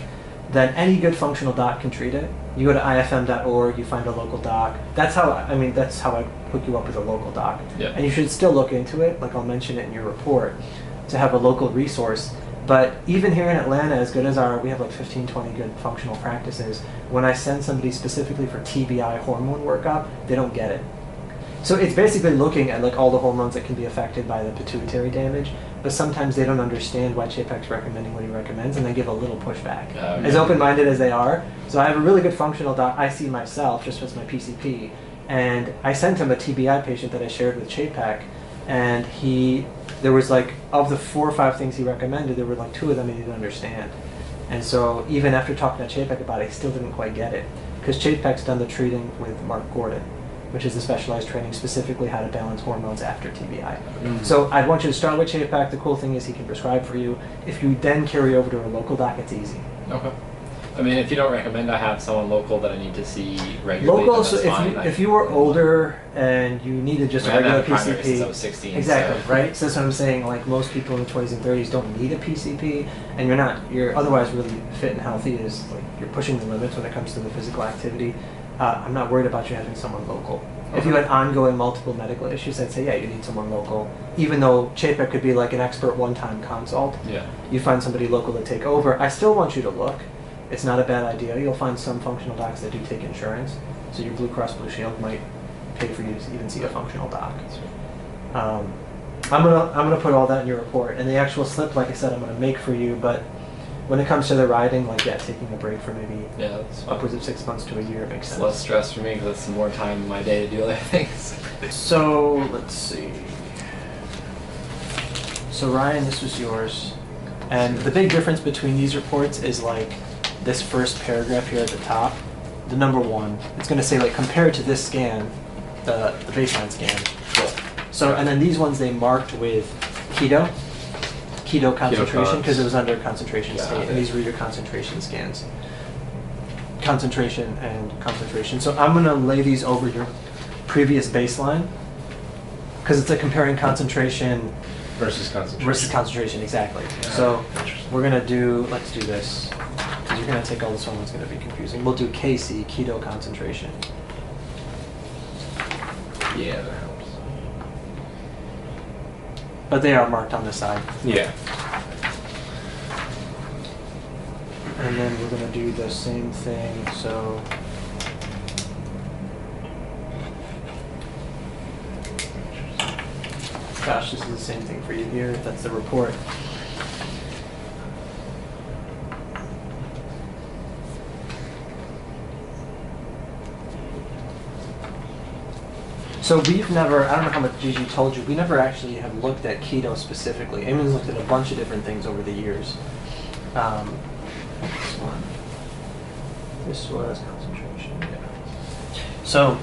then any good functional doc can treat it. You go to ifm.org, you find a local doc. That's how I hook you up with a local doc. Yeah. And you should still look into it, like I'll mention it in your report, to have a local resource. But even here in Atlanta, as good as we have like 15, 20 good functional practices, when I send somebody specifically for TBI hormone workup, they don't get it. So it's basically looking at like all the hormones that can be affected by the pituitary damage, but sometimes they don't understand why Chapek's recommending what he recommends, and they give a little pushback. As open-minded as they are. So I have a really good functional doc I see myself, just as my PCP, and I sent him a TBI patient that I shared with Chapek, and there was like, of the 4 or 5 things he recommended, there were like 2 of them he didn't understand. And so even after talking to Chapek about it, he still didn't quite get it. Because Chapek's done the treating with Mark Gordon, which is the specialized training specifically how to balance hormones after TBI. Mm-hmm. So I'd want you to start with Chapek. The cool thing is he can prescribe for you. If you then carry over to a local doc, it's easy. Okay. I mean, if you don't recommend I have someone local that I need to see regularly, local, then that's so fine. if you were older and you needed just a regular PCP, since I was 16, exactly, so. right? So that's what I'm saying. Like most people in the 20s and 30s don't need a PCP, and you're otherwise really fit and healthy. Is like you're pushing the limits when it comes to the physical activity. I'm not worried about you having someone local. If you had ongoing multiple medical issues, I'd say, yeah, you need someone local. Even though Chapek could be like an expert one-time consult, you find somebody local to take over. I still want you to look. It's not a bad idea. You'll find some functional docs that do take insurance. So your Blue Cross Blue Shield might pay for you to even see a functional doc. I'm gonna put all that in your report. And the actual slip, like I said, I'm gonna make for you. But when it comes to the riding, like taking a break for maybe upwards of 6 months to a year, it makes sense. It's less stress for me because it's more time in my day to do other things. So let's see. So Ryan, this was yours. And the big difference between these reports is like this first paragraph here at the top, the number 1. It's going to say like compared to this scan, the baseline scan. So and then these ones they marked with keto concentration because it was under concentration state, and these were your concentration scans. Concentration and concentration. So I'm going to lay these over your previous baseline because it's like comparing concentration versus concentration. Exactly. So let's do this. Because you're going to take all this one, it's going to be confusing. We'll do KC, keto concentration. Yeah, that helps. But they are marked on the side. Yeah. And then we're going to do the same thing, so... Gosh, this is the same thing for you here. That's the report. So we've never, I don't know how much Gigi told you, we never actually have looked at keto specifically. Eamon's looked at a bunch of different things over the years. This was concentration, yeah. So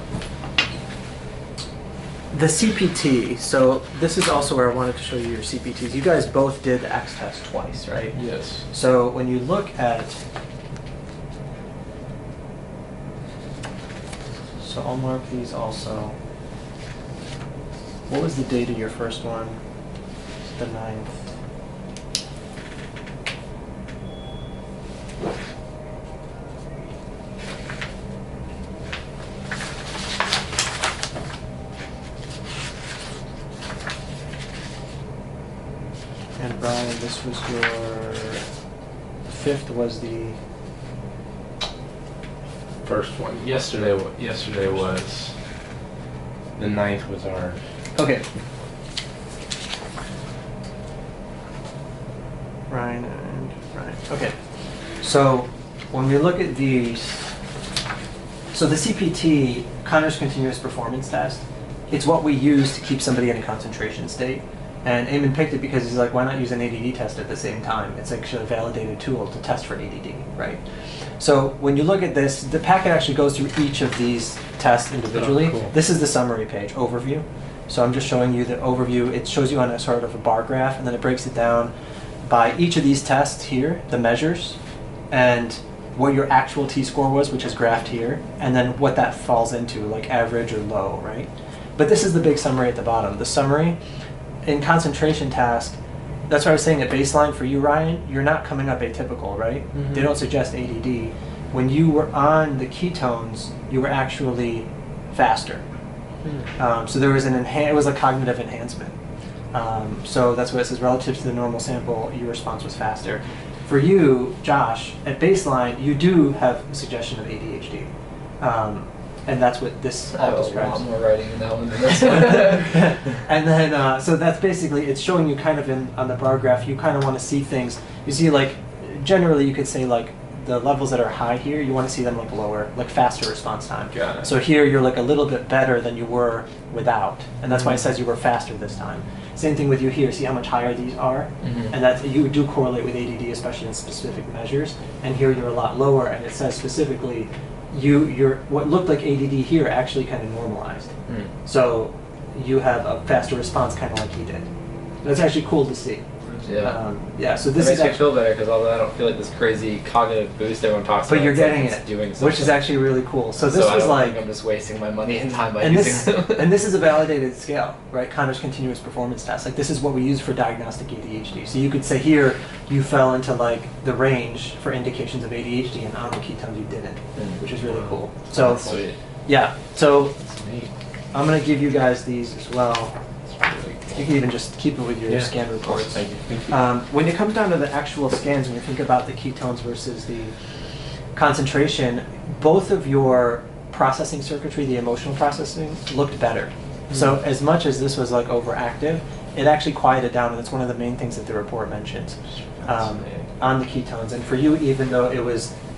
The CPT, so this is also where I wanted to show you your CPTs. You guys both did the X test twice, right? Yes. So when you look at, so I'll mark these also. What was the date of your first one? The 9th. And Brian, this was your 5th was the First one. Yesterday was the 9th was our. okay. Ryan and Ryan. Okay. So when we look at these, so the CPT, Connor's continuous performance test, it's what we use to keep somebody in a concentration state. And Eamon picked it because he's like, why not use an ADD test at the same time? It's actually a validated tool to test for ADD, right? So when you look at this, the packet actually goes through each of these tests individually. Oh, cool. This is the summary page, overview. So I'm just showing you the overview. It shows you on a sort of a bar graph, and then it breaks it down by each of these tests here, the measures, and what your actual T-score was, which is graphed here, and then what that falls into, like average or low, right? But this is the big summary at the bottom. The summary, in concentration task, that's what I was saying at baseline for you, Ryan, you're not coming up atypical, right? Mhm. They don't suggest ADD. When you were on the ketones, you were actually faster. So there was it was a cognitive enhancement. So that's what it says, relative to the normal sample, your response was faster. For you, Josh, at baseline, you do have a suggestion of ADHD. And that's what this all describes. more writing in that one than this one. And then, so that's basically, it's showing you kind of on the bar graph, you kind of want to see things. You see, like, generally you could say, like, the levels that are high here, you want to see them, like, lower, like, faster response time. Got it. So here you're, like, a little bit better than you were without. And that's why it says you were faster this time. Same thing with you here. See how much higher these are? And that you do correlate with ADD, especially in specific measures. And here you're a lot lower, and it says specifically, you're what looked like ADD here actually kind of normalized. So you have a faster response, kind of like he did. That's actually cool to see. Yeah. So this It is makes me actually, feel better because although I don't feel like this crazy cognitive boost everyone talks about, but you're it's like getting it's it, doing which something. is actually really cool. So this I was don't like, think I'm just wasting my money and time by and using this, them. and this is a validated scale, right? Connor's continuous performance test. Like this is what we use for diagnostic ADHD. So you could say here you fell into like the range for indications of ADHD, and on the ketones you didn't, which is really cool. So That's sweet. yeah, so That's neat. I'm gonna give you guys these as well. That's really cool. You can even just keep it with your Yeah. scan reports. Thank you. Thank you. When it comes down to the actual scans, when you think about the ketones versus the concentration, both of your processing circuitry, the emotional processing, looked better. So as much as this was like overactive, it actually quieted down, and that's one of the main things that the report mentions on the ketones. And for you, even though it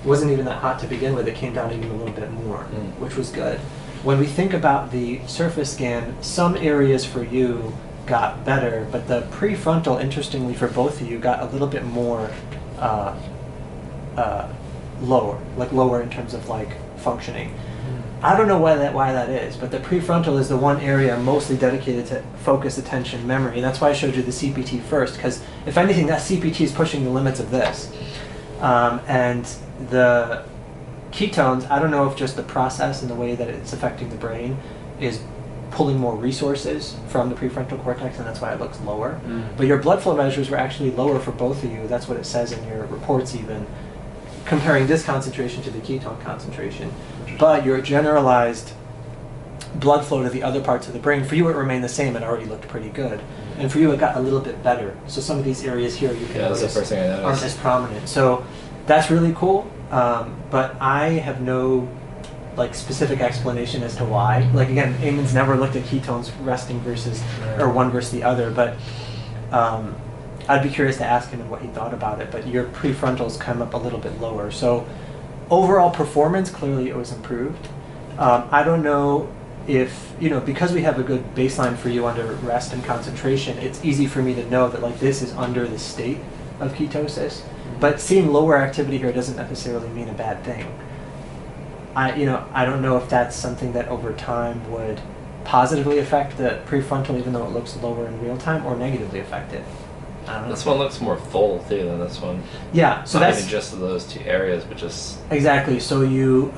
wasn't even that hot to begin with, it came down even a little bit more, which was good. When we think about the surface scan, some areas for you got better, but the prefrontal, interestingly for both of you, got a little bit more lower in terms of like functioning. I don't know why that is, but the prefrontal is the one area mostly dedicated to focus, attention, memory. And that's why I showed you the CPT first, because if anything, that CPT is pushing the limits of this. And the ketones, I don't know if just the process and the way that it's affecting the brain is pulling more resources from the prefrontal cortex, and that's why it looks lower. But your blood flow measures were actually lower for both of you. That's what it says in your reports even, comparing this concentration to the ketone concentration. But your generalized blood flow to the other parts of the brain, for you it remained the same. It already looked pretty good. And for you it got a little bit better. So some of these areas here you can That's the notice first thing I aren't noticed. as prominent. So that's really cool. But I have no like specific explanation as to why. Like again, Eamon's never looked at ketones resting versus or one versus the other, but I'd be curious to ask him what he thought about it. But your prefrontals come up a little bit lower. So overall performance, clearly it was improved. I don't know if, because we have a good baseline for you under rest and concentration, it's easy for me to know that like this is under the state of ketosis. But seeing lower activity here doesn't necessarily mean a bad thing. I don't know if that's something that over time would positively affect the prefrontal even though it looks lower in real time, or negatively affect it. I don't know. This one looks more full too than this one. Yeah, so Not that's even just those two areas, but just exactly. So you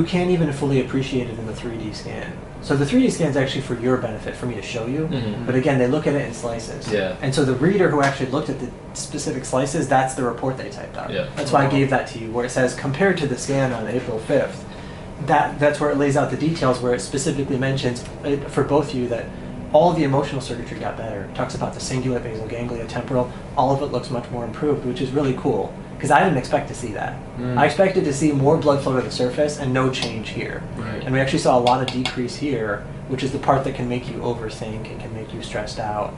can't even fully appreciate it in the 3D scan. So the 3D scan is actually for your benefit, for me to show you. But again, they look at it in slices. Yeah. And so the reader who actually looked at the specific slices, that's the report they typed up. Yeah. That's why I gave that to you, where it says compared to the scan on April 5th. That's where it lays out the details, where it specifically mentions for both of you that all of the emotional circuitry got better. It talks about the cingulate, basal ganglia, temporal. All of it looks much more improved, which is really cool. Because I didn't expect to see that. I expected to see more blood flow to the surface and no change here. Right. And we actually saw a lot of decrease here, which is the part that can make you overthink and can make you stressed out.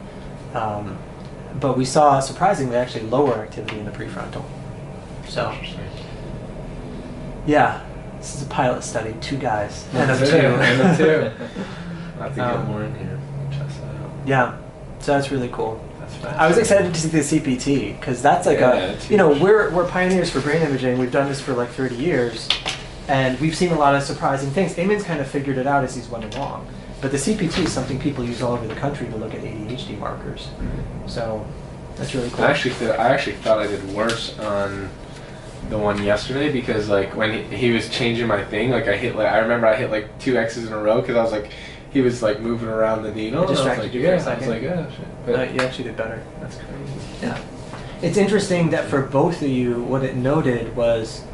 But we saw, surprisingly, actually lower activity in the prefrontal. So, yeah, this is a pilot study, 2 guys. N of 2. N of 2. I'll have to get more in here. Test that out. Yeah, so that's really cool. That's I was excited to see the CPT because that's like we're pioneers for brain imaging. We've done this for like 30 years, and we've seen a lot of surprising things. Eamon's kind of figured it out as he's went along, but the CPT is something people use all over the country to look at ADHD markers. So that's really cool. I actually thought I did worse on the one yesterday because like when he was changing my thing, like I remember I hit like 2 X's in a row because I was like. He was like moving around the needle. It distracted you for a second. I was like, oh shit. You actually did better. That's crazy. Yeah. It's interesting that for both of you, what it noted was,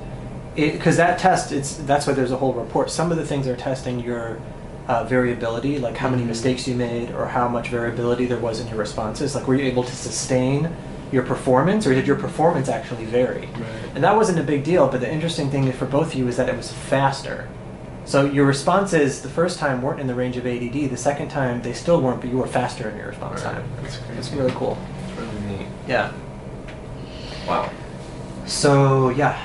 because that test, that's why there's a whole report. Some of the things are testing your variability, like how many mistakes you made or how much variability there was in your responses. Like, were you able to sustain your performance, or did your performance actually vary? Right. And that wasn't a big deal, but the interesting thing for both of you is that it was faster. So your responses the first time weren't in the range of ADD. The second time they still weren't, but you were faster in your response time. That's crazy. It's really cool. It's really neat. Yeah. Wow. So yeah,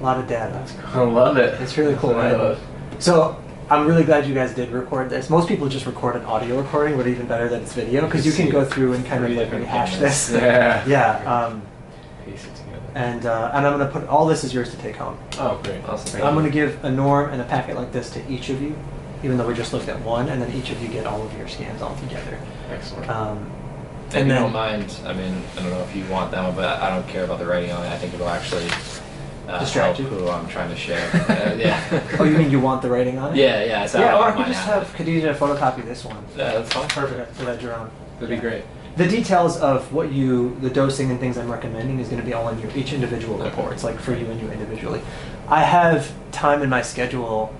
a lot of data. I love it. It's really cool, right? So I'm really glad you guys did record this. Most people just record an audio recording, but even better that it's video because you can go through and kind of like rehash this. Yeah. Yeah. Piece it together. And I'm going to put all this is yours to take home. Oh, great. Awesome. I'm going to give a norm and a packet like this to each of you, even though we just looked at one, and then each of you get all of your scans all together. Excellent. If you don't mind, I mean, I don't know if you want them, but I don't care about the writing on it. I think it'll actually distract help you? who I'm trying to share. Yeah. Oh, you mean you want the writing on it? Yeah. So Yeah, or I don't could mind just that. have Khadija photocopy this one. Yeah, that's fine. Perfect. So that you're on. That'd be great. The details of the dosing and things I'm recommending is going to be all in each individual reports, like for you and you individually. I have time in my schedule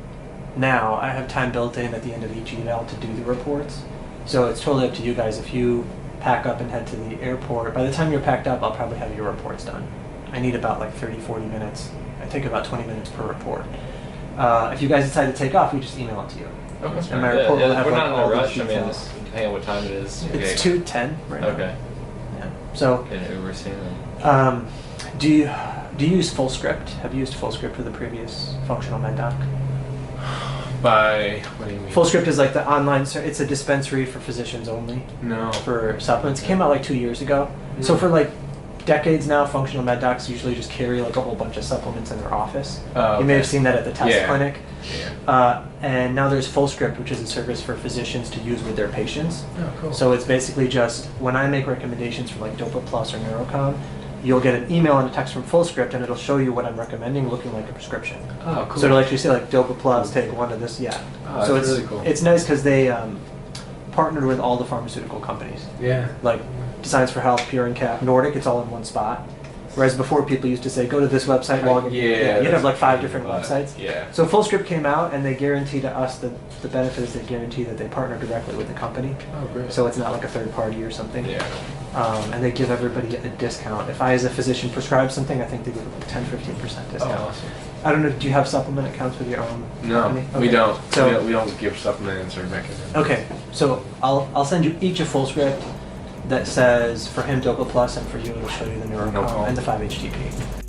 now. I have time built in at the end of each eval to do the reports. So it's totally up to you guys. If you pack up and head to the airport, by the time you're packed up, I'll probably have your reports done. I need about like 30, 40 minutes. I take about 20 minutes per report. If you guys decide to take off, we just email it to you. Okay. And my report will have we're like not all in a these rush. I mean, details. just depending on what time it is. It's 2:10 right now. Okay. Yeah. So, Get an Uber soon then. do you use full script? Have you used full script for the previous functional med doc? What do you mean? Full script is like the online. It's a dispensary for physicians only No. for supplements. It came out like 2 years ago. So for like decades now, functional med docs usually just carry like a whole bunch of supplements in their office. Oh, You may okay. have seen that at the test Yeah. clinic. Yeah. And now there's full script, which is a service for physicians to use with their patients. Oh, cool. So it's basically just when I make recommendations for like Dopa Plus or Neurocom, you'll get an email and a text from FullScript, and it'll show you what I'm recommending, looking like a prescription. Oh, cool. So it'll actually say like Dopa Plus, take one of this, yeah. Oh, so that's it's really cool. It's nice because they partnered with all the pharmaceutical companies, Yeah. like Designs for Health, Pure and Cap, Nordic. It's all in one spot. Whereas before, people used to say, go to this website, log in. Yeah. You'd have like 5 that's different but, websites. Yeah. So FullScript came out, and they guarantee to us the benefit is they guarantee that they partner directly with the company. Oh, great. So it's not like a third party or something. Yeah. And they give everybody a discount. If I, as a physician, prescribe something, I think they give like 10-15% discount. Oh, awesome. I don't know, do you have supplement accounts with your own No, company? we Okay. don't. So, we don't give supplements or mechanisms. okay, so I'll send you each a full script that says for him Dopa Plus and for you it'll show you the Neurocom No problem. and the 5-HTP.